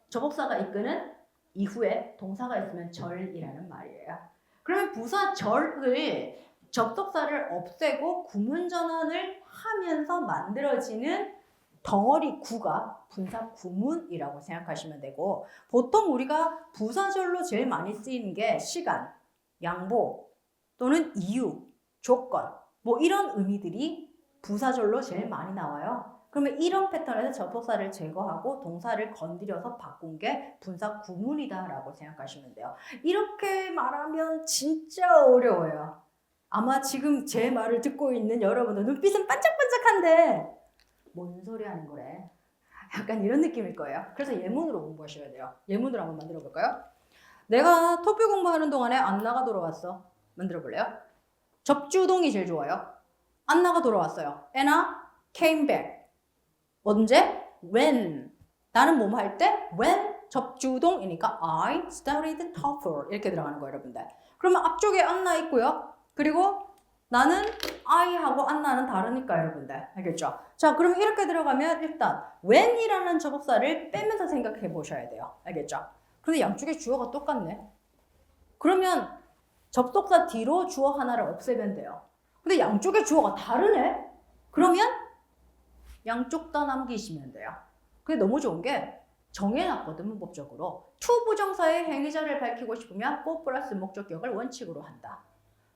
접속사가 이끄는 이후에 동사가 있으면 절이라는 말이에요. 그러면 부사절을 접속사를 없애고 구문 전환을 하면서 만들어지는 덩어리 구가 분사 구문이라고 생각하시면 되고 보통 우리가 부사절로 제일 많이 쓰이는 게 시간, 양보 또는 이유, 조건 뭐 이런 의미들이 부사절로 제일 많이 나와요. 그러면 이런 패턴에서 접속사를 제거하고 동사를 건드려서 바꾼 게 분사 구문이다라고 생각하시면 돼요. 이렇게 말하면 진짜 어려워요. 아마 지금 제 말을 듣고 있는 여러분들 눈빛은 반짝반짝한데 뭔 소리 하는 거래? 약간 이런 느낌일 거예요. 그래서 예문으로 공부하셔야 돼요. 예문으로 한번 만들어 볼까요? 내가 토플 공부하는 동안에 안나가 돌아왔어. 만들어 볼래요? 접주동이 제일 좋아요. 안나가 돌아왔어요. Anna came back. 언제? When. 나는 뭐뭐 할 때? When 접주동이니까 I studied TOEFL 이렇게 들어가는 거예요, 여러분들. 그러면 앞쪽에 안나 있고요. 그리고 나는 I하고 안나는 다르니까 여러분들. 알겠죠? 자, 그럼 이렇게 들어가면 일단 when이라는 접속사를 빼면서 생각해 보셔야 돼요. 알겠죠? 근데 양쪽에 주어가 똑같네. 그러면 접속사 뒤로 주어 하나를 없애면 돼요. 근데 양쪽에 주어가 다르네? 그러면 양쪽 다 남기시면 돼요. 그게 너무 좋은 게 정해놨거든, 문법적으로. to 부정사의 행위자를 밝히고 싶으면 for 플러스 목적격을 원칙으로 한다.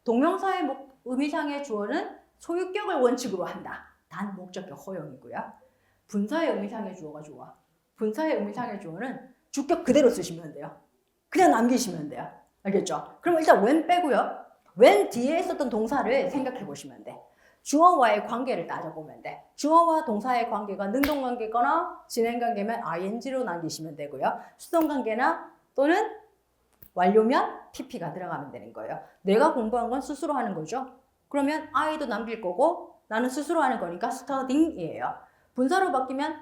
동명사의 의미상의 주어는 소유격을 원칙으로 한다. 단 목적격 허용이고요. 분사의 의미상의 주어가 좋아. 분사의 의미상의 주어는 주격 그대로 쓰시면 돼요. 그냥 남기시면 돼요. 알겠죠? 그럼 일단 when 빼고요. when 뒤에 있었던 동사를 생각해 보시면 돼. 주어와의 관계를 따져보면 돼. 주어와 동사의 관계가 능동관계거나 진행관계면 ing로 남기시면 되고요. 수동관계나 또는 완료면 pp가 들어가면 되는 거예요. 내가 공부한 건 스스로 하는 거죠. 그러면 I도 남길 거고 나는 스스로 하는 거니까 studying이에요. 분사로 바뀌면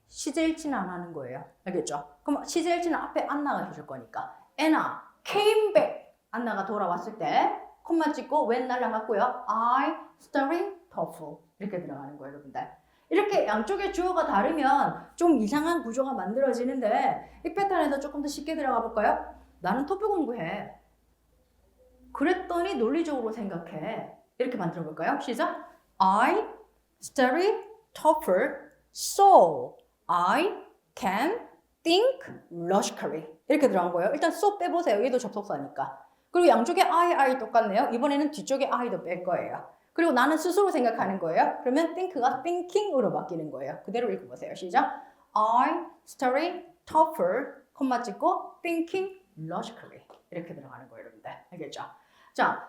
시제일치는 안 하는 거예요. 알겠죠? 그럼 시제일치는 앞에 안나가 해줄 거니까 Anna came back. 안나가 돌아왔을 때 콤마 찍고 when 날라갔고요. I studying TOEFL 이렇게 들어가는 거예요, 여러분들. 이렇게 양쪽의 주어가 다르면 좀 이상한 구조가 만들어지는데 이 패턴에서 조금 더 쉽게 들어가 볼까요? 나는 토플 공부해. 그랬더니 논리적으로 생각해. 이렇게 만들어 볼까요? 시작. I study TOEFL so I can think logically. 이렇게 들어간 거예요. 일단 so 빼보세요. 얘도 접속사니까. 그리고 양쪽에 I 똑같네요. 이번에는 뒤쪽에 I도 뺄 거예요. 그리고 나는 스스로 생각하는 거예요. 그러면 think가 thinking으로 바뀌는 거예요. 그대로 읽어보세요. 시작. I study TOEFL, 콤마 찍고 thinking logically 이렇게 들어가는 거예요, 여러분들. 알겠죠? 자,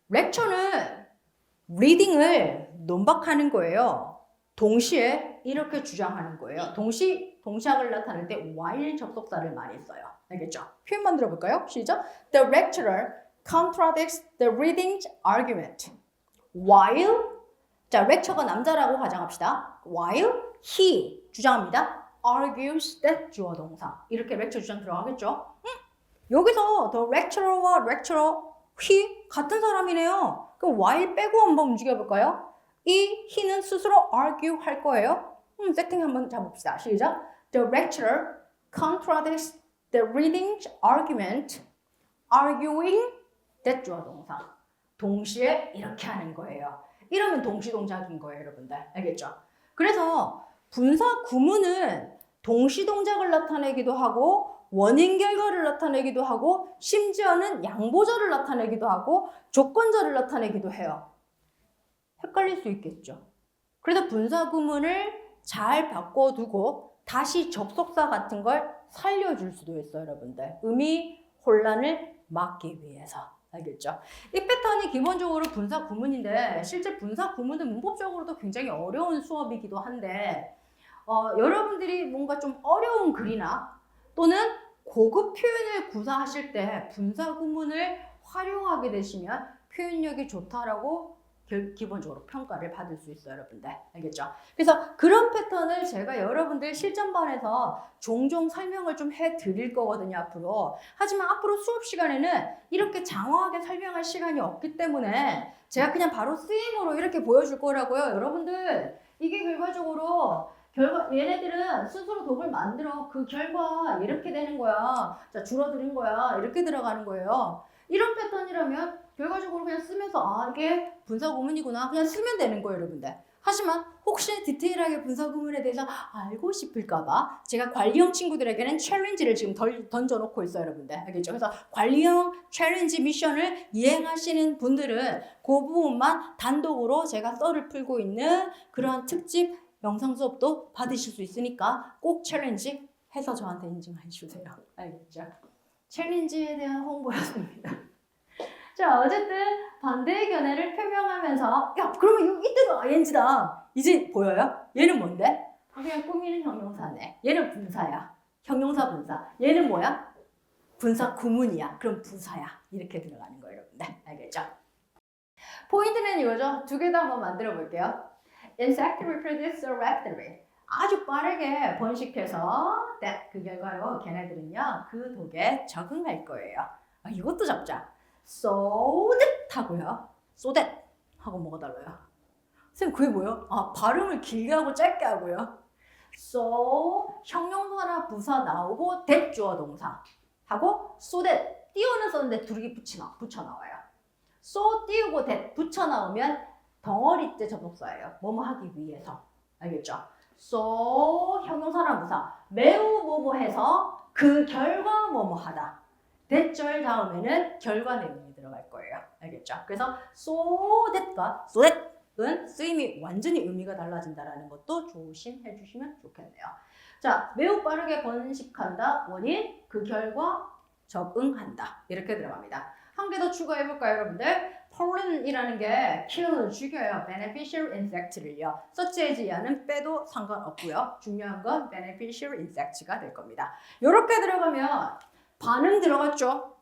lecture는 reading을 논박하는 거예요. 동시에 이렇게 주장하는 거예요. 동시학을 나타낼 때 while 접속사를 많이 써요. 알겠죠? 표현 만들어 볼까요? 시작. The lecturer contradicts the reading's argument. While, 자, lecture가 남자라고 가정합시다. While he 주장합니다. Argues that 주어 동사. 이렇게 lecture 주장 들어가겠죠? 여기서 the lecturer와 lecturer, he 같은 사람이네요. 그럼 while 빼고 한번 움직여 볼까요? 이 he는 스스로 argue 할 거예요. 세팅 한번 잡읍시다. 시작. The lecturer contradicts the reading's argument, arguing that 주어 동사. 동시에 이렇게 하는 거예요. 이러면 동시동작인 거예요, 여러분들. 알겠죠? 그래서 분사 구문은 동시동작을 나타내기도 하고 원인 결과를 나타내기도 하고 심지어는 양보절을 나타내기도 하고 조건절을 나타내기도 해요. 헷갈릴 수 있겠죠. 그래서 분사 구문을 잘 바꿔두고 다시 접속사 같은 걸 살려줄 수도 있어요, 여러분들. 의미 혼란을 막기 위해서. 알겠죠? 이 패턴이 기본적으로 분사 구문인데 실제 분사 구문은 문법적으로도 굉장히 어려운 수업이기도 한데 여러분들이 뭔가 좀 어려운 글이나 또는 고급 표현을 구사하실 때 분사 구문을 활용하게 되시면 표현력이 좋다라고 기본적으로 평가를 받을 수 있어요, 여러분들. 알겠죠? 그래서 그런 패턴을 제가 여러분들 실전반에서 종종 설명을 좀 해드릴 거거든요, 앞으로. 하지만 앞으로 수업 시간에는 이렇게 장황하게 설명할 시간이 없기 때문에 제가 그냥 바로 쓰임으로 이렇게 보여줄 거라고요. 여러분들, 이게 결과적으로 얘네들은 스스로 독을 만들어. 그 결과 이렇게 되는 거야. 자, 줄어드는 거야. 이렇게 들어가는 거예요. 이런 패턴이라면 결과적으로 그냥 쓰면서 이게 분사 구문이구나. 그냥 쓰면 되는 거예요, 여러분들. 하지만 혹시 디테일하게 분사 구문에 대해서 알고 싶을까봐 제가 관리형 친구들에게는 챌린지를 지금 던져놓고 있어요, 여러분들. 알겠죠? 그래서 관리형 챌린지 미션을 이행하시는 분들은 그 부분만 단독으로 제가 썰을 풀고 있는 그런 특집 영상 수업도 받으실 수 있으니까 꼭 챌린지 해서 저한테 인증해 주세요. 알겠죠? 챌린지에 대한 홍보였습니다. 자, 어쨌든 반대의 견해를 표명하면서 야, 그러면 이때도 ing다. 이제 보여요? 얘는 뭔데? 그냥 꾸미는 형용사네. 얘는 분사야. 형용사 분사. 얘는 뭐야? 분사 구문이야. 그럼 부사야. 이렇게 들어가는 거예요, 여러분들. 알겠죠? 포인트는 이거죠. 두 개 다 한번 만들어 볼게요. Insect reproduce rapidly. 아주 빠르게 번식해서 그 결과로 걔네들은요 그 독에 적응할 거예요. 이것도 잡자. So that 하고요. So that 하고 뭐가 달라요? 선생님 그게 뭐예요? 발음을 길게 하고 짧게 하고요. So 형용사나 부사 나오고 that 주어 동사 하고 so that 띄우는 썼는데 둘이 붙여 나와요. So 띄우고 that 붙여 나오면 덩어리째 접속사예요. 뭐뭐 하기 위해서. 알겠죠? So 형용사나 부사 매우 뭐뭐 해서 그 결과 뭐뭐 하다. 대절 다음에는 결과 내용이 들어갈 거예요. 알겠죠? 그래서 so that과 so that은 쓰임이 완전히 의미가 달라진다는 것도 조심해 주시면 좋겠네요. 자, 매우 빠르게 번식한다. 원인, 그 결과 적응한다. 이렇게 들어갑니다. 한 개 더 추가해 볼까요, 여러분들? pollen이라는 게 kill을 죽여요. beneficial insect를요. such as 이하는 빼도 상관없고요. 중요한 건 beneficial insect가 될 겁니다. 이렇게 들어가면 반응 들어갔죠?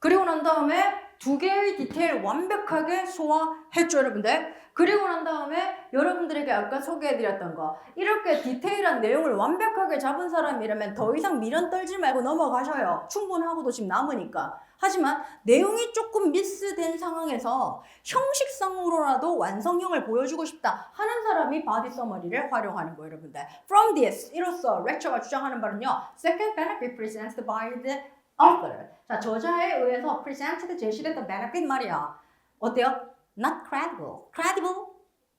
그리고 난 다음에 두 개의 디테일 완벽하게 소화했죠, 여러분들? 그리고 난 다음에 여러분들에게 아까 소개해드렸던 거 이렇게 디테일한 내용을 완벽하게 잡은 사람이라면 더 이상 미련 떨지 말고 넘어가셔요. 충분하고도 지금 남으니까. 하지만 내용이 조금 미스된 상황에서 형식상으로라도 완성형을 보여주고 싶다 하는 사람이 바디 서머리를 활용하는 거예요, 여러분들. From this, 이로써 lecture가 주장하는 바는요. Second benefit presented by the author. 자, 저자에 의해서 presented 제시됐던 benefit 말이야. 어때요? Not credible. credible?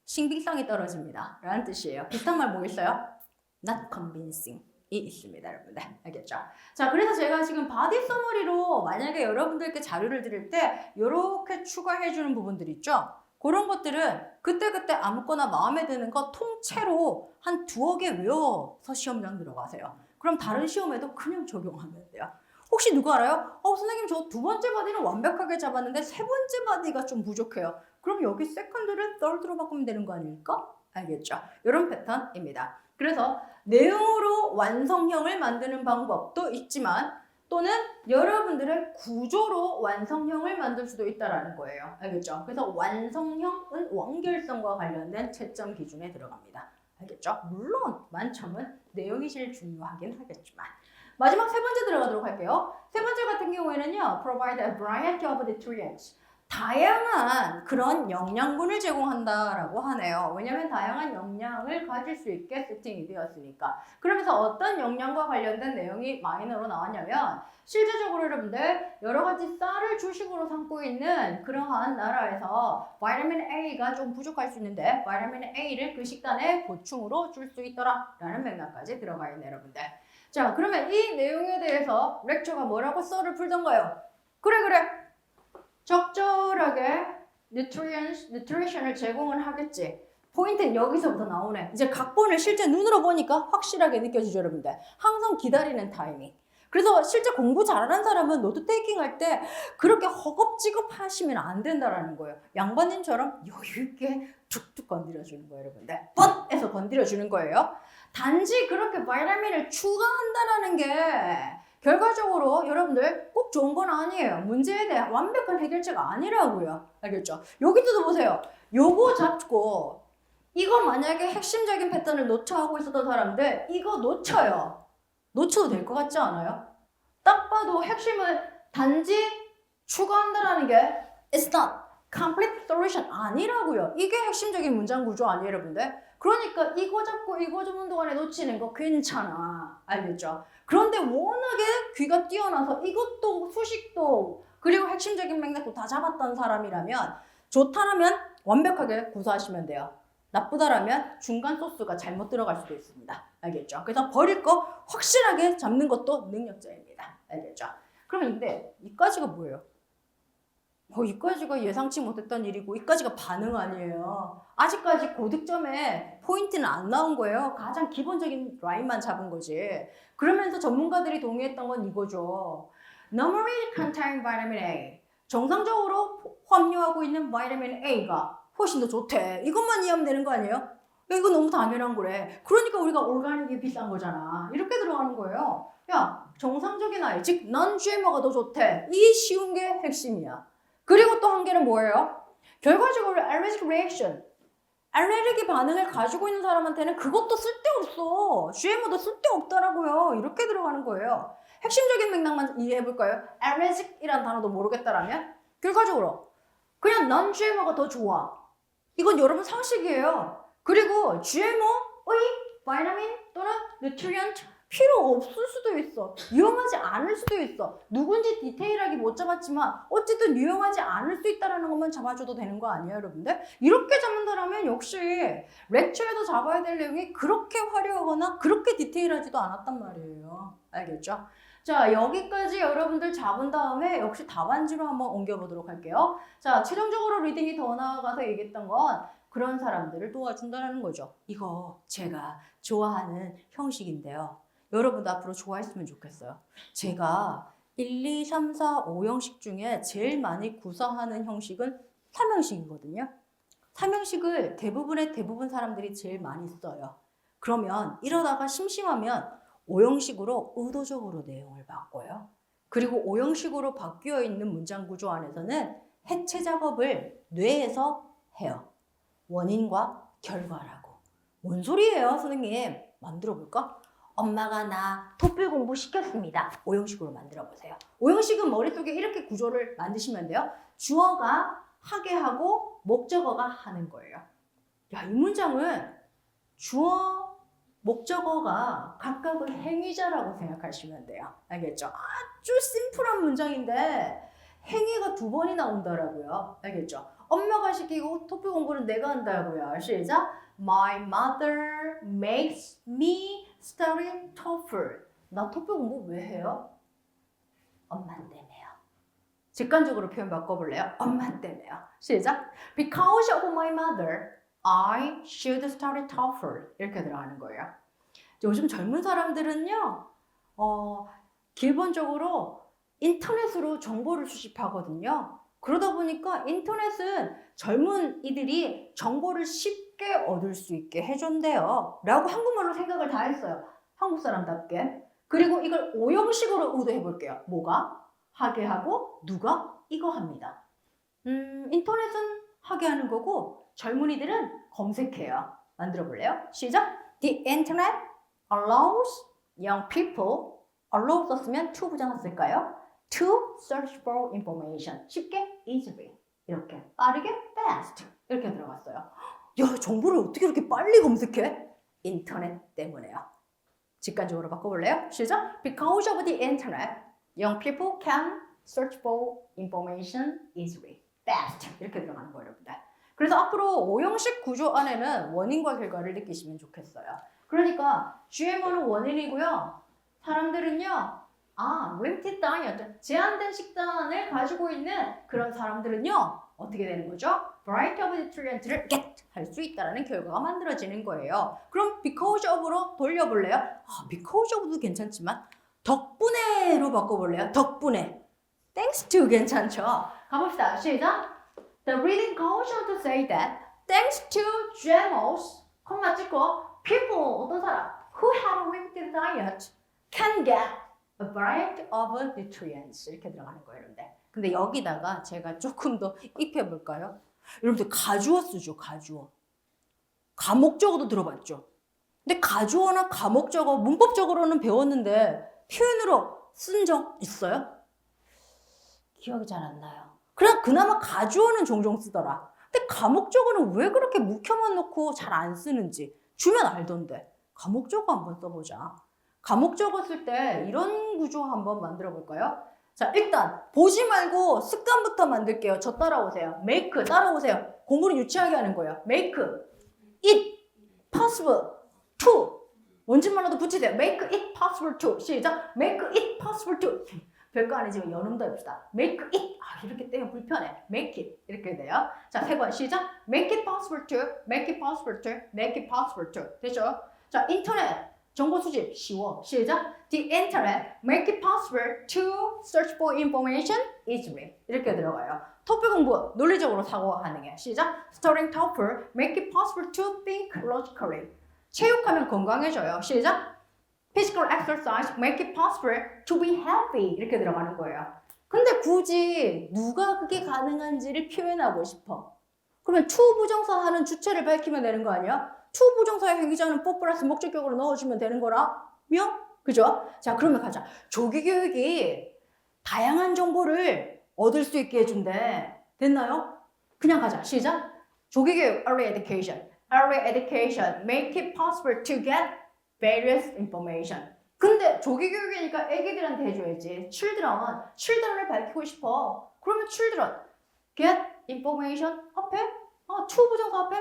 신빙성이 떨어집니다. 라는 뜻이에요. 비슷한 말 뭐겠어요? Not convincing. 이 있습니다, 여러분들. 알겠죠? 자, 그래서 제가 지금 바디 서머리로 만약에 여러분들께 자료를 드릴 때 이렇게 추가해주는 부분들 있죠? 그런 것들은 그때그때 아무거나 마음에 드는 거 통째로 한 2개 외워서 시험장 들어가세요. 그럼 다른 시험에도 그냥 적용하면 돼요. 혹시 누구 알아요? 선생님 저 두 번째 바디는 완벽하게 잡았는데 세 번째 바디가 좀 부족해요. 그럼 여기 세컨드를 third로 바꾸면 되는 거 아닙니까? 알겠죠? 이런 패턴입니다. 그래서 내용으로 완성형을 만드는 방법도 있지만 또는 여러분들의 구조로 완성형을 만들 수도 있다는 거예요. 알겠죠? 그래서 완성형은 완결성과 관련된 채점 기준에 들어갑니다. 알겠죠? 물론 만점은 내용이 제일 중요하긴 하겠지만 마지막 세 번째 들어가도록 할게요. 세 번째 같은 경우에는요. Provide a variety of nutrients. 다양한 그런 영양분을 제공한다라고 하네요. 왜냐하면 다양한 영양을 가질 수 있게 세팅이 되었으니까. 그러면서 어떤 영양과 관련된 내용이 마이너로 나왔냐면 실제적으로 여러분들 여러 가지 쌀을 주식으로 삼고 있는 그러한 나라에서 바이타민 A가 좀 부족할 수 있는데 바이타민 A를 그 식단에 보충으로 줄 수 있더라 라는 맥락까지 들어가 있네 여러분들. 자, 그러면 이 내용에 대해서 렉처가 뭐라고 썰을 풀던가요? 그래. 적절하게 nutrition을 제공을 하겠지. 포인트는 여기서부터 나오네. 이제 각본을 실제 눈으로 보니까 확실하게 느껴지죠, 여러분들. 항상 기다리는 타이밍. 그래서 실제 공부 잘하는 사람은 노트 테이킹 할 때 그렇게 허겁지겁 하시면 안 된다라는 거예요. 양반님처럼 여유있게 툭툭 건드려주는 거예요, 여러분들. 뻗에서 건드려주는 거예요. 단지 그렇게 바이타민을 추가한다는 게 결과적으로 여러분들 꼭 좋은 건 아니에요. 문제에 대한 완벽한 해결책가 아니라고요. 알겠죠? 여기도 보세요. 요거 잡고 이거 만약에 핵심적인 패턴을 놓쳐 하고 있었던 사람들 이거 놓쳐요. 놓쳐도 될 것 같지 않아요? 딱 봐도 핵심은 단지 추가한다는 게 it's not complete solution 아니라고요. 이게 핵심적인 문장 구조 아니에요, 여러분들? 그러니까 이거 잡고 이거 잡는 동안에 놓치는 거 괜찮아. 알겠죠? 그런데 워낙에 귀가 뛰어나서 이것도 수식도 그리고 핵심적인 맥락도 다 잡았던 사람이라면 좋다라면 완벽하게 구사하시면 돼요. 나쁘다라면 중간 소스가 잘못 들어갈 수도 있습니다. 알겠죠? 그래서 버릴 거 확실하게 잡는 것도 능력자입니다. 알겠죠? 그러면 근데 이까지가 뭐예요? 이까지가 예상치 못했던 일이고 이까지가 반응 아니에요. 아직까지 고득점에 포인트는 안 나온 거예요. 가장 기본적인 라인만 잡은 거지. 그러면서 전문가들이 동의했던 건 이거죠. Normally contain vitamin A. 정상적으로 함유하고 있는 바이타민 A가 훨씬 더 좋대. 이것만 이해하면 되는 거 아니에요? 야, 이거 너무 당연한 거래. 그러니까 우리가 올가닉이 비싼 거잖아. 이렇게 들어가는 거예요. 야, 정상적인 아이, 즉 non-GMO가 더 좋대. 이 쉬운 게 핵심이야. 그리고 또 한 개는 뭐예요? 결과적으로 allergic reaction. 알레르기 반응을 가지고 있는 사람한테는 그것도 쓸데없어. GMO도 쓸데없더라고요. 이렇게 들어가는 거예요. 핵심적인 맥락만 이해해볼까요? allergic이란 단어도 모르겠다라면 결과적으로 그냥 non-GMO가 더 좋아. 이건 여러분 상식이에요. 그리고 GMO의 바이타민 또는 nutrient 필요 없을 수도 있어. 유용하지 않을 수도 있어. 누군지 디테일하게 못 잡았지만 어쨌든 유용하지 않을 수 있다는 것만 잡아줘도 되는 거 아니에요, 여러분들? 이렇게 잡는다면 역시 렉처에서 잡아야 될 내용이 그렇게 화려하거나 그렇게 디테일하지도 않았단 말이에요. 알겠죠? 자, 여기까지 여러분들 잡은 다음에 역시 답안지로 한번 옮겨보도록 할게요. 자, 최종적으로 리딩이 더 나아가서 얘기했던 건 그런 사람들을 도와준다는 거죠. 이거 제가 좋아하는 형식인데요. 여러분도 앞으로 좋아했으면 좋겠어요. 제가 1, 2, 3, 4, 5형식 중에 제일 많이 구사하는 형식은 3형식이거든요. 3형식을 대부분 사람들이 제일 많이 써요. 그러면 이러다가 심심하면 5형식으로 의도적으로 내용을 바꿔요. 그리고 5형식으로 바뀌어 있는 문장 구조 안에서는 해체 작업을 뇌에서 해요. 원인과 결과라고. 뭔 소리예요, 선생님? 만들어 볼까? 엄마가 나 토플 공부 시켰습니다. 5형식으로 만들어 보세요. 5형식은 머릿속에 이렇게 구조를 만드시면 돼요. 주어가 하게 하고 목적어가 하는 거예요. 야, 이 문장은 주어, 목적어가 각각의 행위자라고 생각하시면 돼요. 알겠죠? 아주 심플한 문장인데 행위가 2번이나 온다라고요. 알겠죠? 엄마가 시키고 토플 공부는 내가 한다고요. 시작! My mother makes me study TOEFL. 나 토플 공부 왜 해요? 엄마 때문에요. 직관적으로 표현 바꿔볼래요? 엄마 때문에요. 시작! Because of my mother, I should study TOEFL. 이렇게 들어가는 거예요. 요즘 젊은 사람들은요, 기본적으로 인터넷으로 정보를 수집하거든요. 그러다 보니까 인터넷은 젊은 이들이 정보를 쉽게 얻을 수 있게 해준대요. 라고 한국말로 생각을 다 했어요. 한국 사람답게. 그리고 이걸 오형식으로 의도해 볼게요. 뭐가? 하게 하고 누가? 이거 합니다. 인터넷은 하게 하는 거고 젊은이들은 검색해요. 만들어 볼래요? 시작! The internet allows young people allow 썼으면 to 부정사 쓸까요? To search for information. 쉽게, easily. 이렇게 빠르게, fast. 이렇게 들어갔어요. 야, 정보를 어떻게 이렇게 빨리 검색해? 인터넷 때문에요. 직관적으로 바꿔볼래요? 시작! Because of the internet, young people can search for information easily, fast. 이렇게 들어가는 거예요, 여러분들. 그래서 앞으로 오형식 구조 안에는 원인과 결과를 느끼시면 좋겠어요. 그러니까 GMO는 원인이고요. 사람들은요, limited diet, 제한된 식단을 가지고 있는 그런 사람들은요, 어떻게 되는 거죠? variety of nutrients를 get 할 수 있다는 결과가 만들어지는 거예요. 그럼 because of로 돌려볼래요? because of도 괜찮지만 덕분에로 바꿔볼래요? 덕분에. thanks to 괜찮죠? 가봅시다. 시작! The reading goes on to say that thanks to GMOs, 콤마 찍고 people, 어떤 사람 who have a limited diet can get a variety of nutrients 이렇게 들어가는 거예요, 여러분들. 근데 여기다가 제가 조금 더 입혀볼까요? 여러분들 가주어 쓰죠, 가주어. 가목적어도 들어봤죠? 근데 가주어나 가목적어 문법적으로는 배웠는데 표현으로 쓴 적 있어요? 기억이 잘 안 나요. 그나마 가주어는 종종 쓰더라. 근데 가목적어는 왜 그렇게 묵혀만 놓고 잘 안 쓰는지 주면 알던데. 가목적어 한번 써보자. 가목적어 쓸 때 이런 구조 한번 만들어 볼까요? 자, 일단 보지 말고 습관부터 만들게요. 저 따라오세요. make, 따라오세요. 공부를 유치하게 하는 거예요. make it possible to. 원진말로도 붙이세요. make it possible to. 시작. make it possible to. 별거 아니지만 연음도 해봅시다. make it. 이렇게 떼면 불편해. make it. 이렇게 돼요. 자, 세 번 시작. make it possible to. make it possible to. make it possible to. 됐죠? 자, 인터넷. 정보 수집 쉬워. 시작. The internet make it possible to search for information easily. 이렇게 들어가요. 토플 공부 논리적으로 사고 가능해. 시작. Studying TOEFL make it possible to think logically. 체육하면 건강해져요. 시작. Physical exercise make it possible to be healthy. 이렇게 들어가는 거예요. 근데 굳이 누가 그게 가능한지를 표현하고 싶어. 그러면 to 부정사 하는 주체를 밝히면 되는 거 아니야? to 부정사의 행위자는 for 플러스 목적격으로 넣어주면 되는 거라며? 그죠? 자, 그러면 가자. 조기교육이 다양한 정보를 얻을 수 있게 해준대. 됐나요? 그냥 가자. 시작. 조기교육, early education. Early education make it possible to get various information. 근데 조기교육이니까 애기들한테 해줘야지. children을 밝히고 싶어. 그러면 children, get information 앞에? to 부정사 앞에?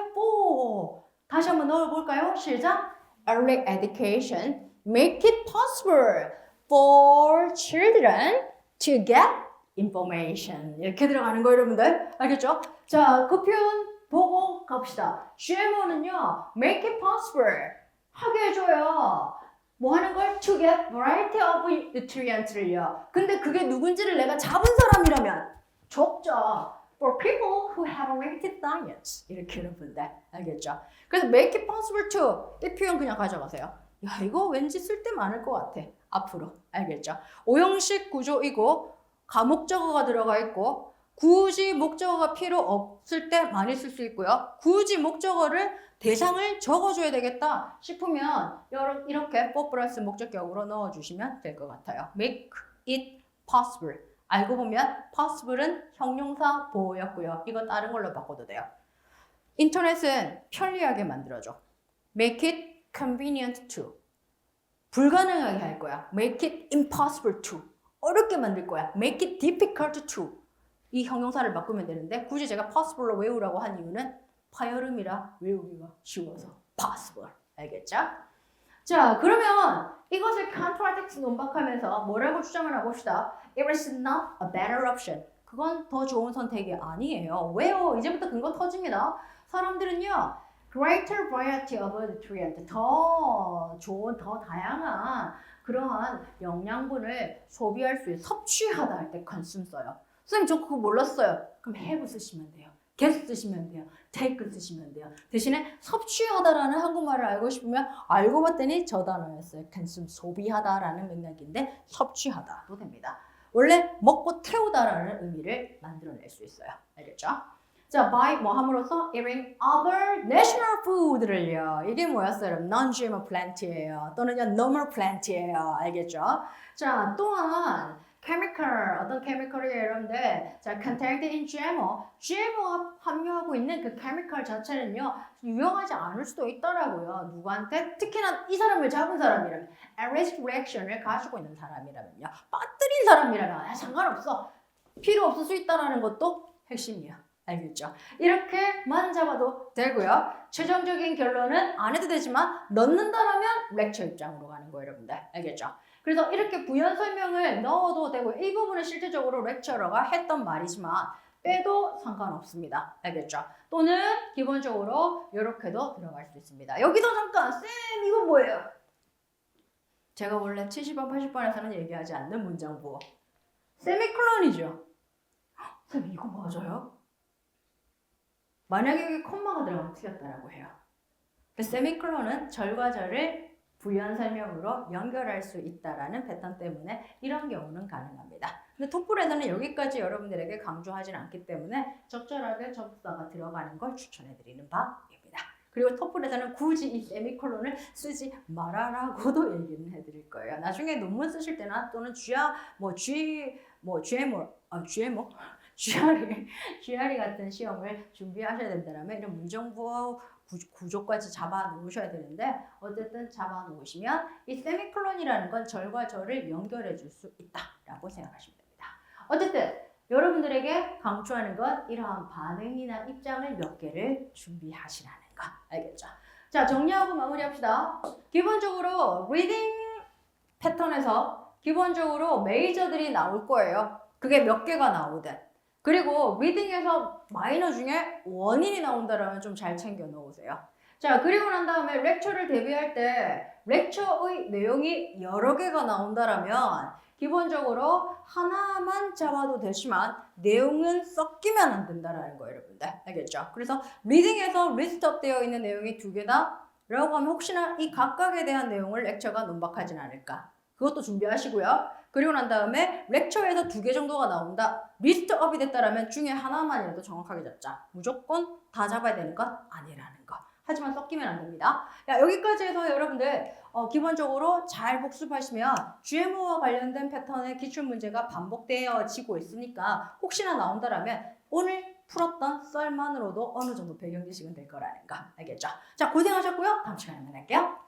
다시 한번 넣어볼까요? 시작. Early education make it possible for children to get information. 이렇게 들어가는 거예요, 여러분들. 알겠죠? 자, 그 표현 보고 갑시다. GMO는요, make it possible. 하게 해줘요. 뭐 하는 걸? To get variety of nutrients를요. 근데 그게 누군지를 내가 잡은 사람이라면 적죠. For people who have a limited diet. 이렇게 여러분들 알겠죠? 그래서 make it possible to 이 표현 그냥 가져가세요. 야, 이거 왠지 쓸 때 많을 것 같아. 앞으로. 알겠죠? 오형식 구조이고 가목적어가 들어가 있고 굳이 목적어가 필요 없을 때 많이 쓸 수 있고요. 굳이 목적어를 대상을 적어줘야 되겠다 싶으면 이렇게 for 플러스 목적격으로 넣어주시면 될 것 같아요. make it possible. 알고 보면 possible은 형용사 보호였고요. 이거 다른 걸로 바꿔도 돼요. 인터넷은 편리하게 만들어줘. make it convenient to. 불가능하게 할 거야. make it impossible to. 어렵게 만들 거야. make it difficult to. 이 형용사를 바꾸면 되는데 굳이 제가 possible로 외우라고 한 이유는 파열음이라 외우기가 쉬워서 possible. 알겠죠? 자, 그러면 이것을 contradict 논박하면서 뭐라고 주장을 해봅시다. It is not a better option. 그건 더 좋은 선택이 아니에요. 왜요? 이제부터 근거 터집니다. 사람들은요, greater variety of nutrients, 더 좋은, 더 다양한 그러한 영양분을 소비할 수 있는, 섭취하다 할 때 consume 써요. 선생님 저 그거 몰랐어요. 그럼 have 쓰시면 돼요. get 쓰시면 돼요. take 쓰시면 돼요. 대신에 섭취하다라는 한국말을 알고 싶으면 알고 봤더니 저 단어였어요. consume, 소비하다라는 맥락인데 섭취하다도 됩니다. 원래 먹고 태우다라는 의미를 만들어낼 수 있어요. 알겠죠? 자, by 뭐 함으로써 eating other national food를요. 이게 뭐였어요? 여러분? non-GMO plant예요. 또는요 normal plant예요. 알겠죠? 자, 또한 chemical, 어떤 chemical이에요, 여러분들? 자, contained in GMO. GMO가 함유하고 있는 그 chemical 자체는요, 유용하지 않을 수도 있더라고요. 누구한테? 특히나 이 사람을 잡은 사람이라면, allergic reaction을 가지고 있는 사람이라면요. 빠뜨린 사람이라면 상관없어. 필요 없을 수 있다는 것도 핵심이에요. 알겠죠? 이렇게만 잡아도 되고요. 최종적인 결론은 안 해도 되지만 넣는다라면 렉처 입장으로 가는 거예요, 여러분들. 알겠죠? 그래서 이렇게 부연 설명을 넣어도 되고 이 부분은 실질적으로 렉처러가 했던 말이지만 빼도 상관없습니다. 알겠죠? 또는 기본적으로 이렇게도 들어갈 수 있습니다. 여기도 잠깐 쌤 이건 뭐예요? 제가 원래 70번, 80번에서는 얘기하지 않는 문장부. 세미콜론이죠. 쌤 이거 맞아요? 만약에 여기 콤마가 들어가면 틀렸다라고 해요. 세미콜론은 절과 절을 부연 설명으로 연결할 수 있다라는 패턴 때문에 이런 경우는 가능합니다. 근데 토플에서는 여기까지 여러분들에게 강조하지는 않기 때문에 적절하게 접사가 들어가는 걸 추천해드리는 바입니다. 그리고 토플에서는 굳이 이 세미콜론을 쓰지 말아라고도 얘기는 해드릴 거예요. 나중에 논문 쓰실 때나 또는 GRE 같은 시험을 준비하셔야 된다면 이런 문정부 구조까지 잡아 놓으셔야 되는데 어쨌든 잡아 놓으시면 이 세미콜론이라는 건 절과 절을 연결해 줄 수 있다라고 생각하시면 됩니다. 어쨌든 여러분들에게 강조하는 건 이러한 반응이나 입장을 몇 개를 준비하시라는 거. 알겠죠? 자, 정리하고 마무리합시다. 기본적으로 리딩 패턴에서 기본적으로 메이저들이 나올 거예요. 그게 몇 개가 나오든. 그리고 리딩에서 마이너 중에 원인이 나온다면 좀 잘 챙겨 놓으세요. 자, 그리고 난 다음에 렉처를 대비할 때 렉처의 내용이 여러 개가 나온다면 기본적으로 하나만 잡아도 되지만 내용은 섞이면 안 된다는 거예요, 여러분들. 알겠죠? 그래서 리딩에서 리스트업 되어 있는 내용이 2개다? 라고 하면 혹시나 이 각각에 대한 내용을 렉처가 논박하진 않을까? 그것도 준비하시고요. 그리고 난 다음에 렉처에서 2개 정도가 나온다. 리스트업이 됐다라면 중에 하나만이라도 정확하게 잡자. 무조건 다 잡아야 되는 건 아니라는 거. 하지만 섞이면 안 됩니다. 야, 여기까지 해서 여러분들 기본적으로 잘 복습하시면 GMO와 관련된 패턴의 기출문제가 반복되어지고 있으니까 혹시나 나온다라면 오늘 풀었던 썰만으로도 어느 정도 배경 지식은 될 거라는 거. 알겠죠? 자, 고생하셨고요. 다음 시간에 만날게요.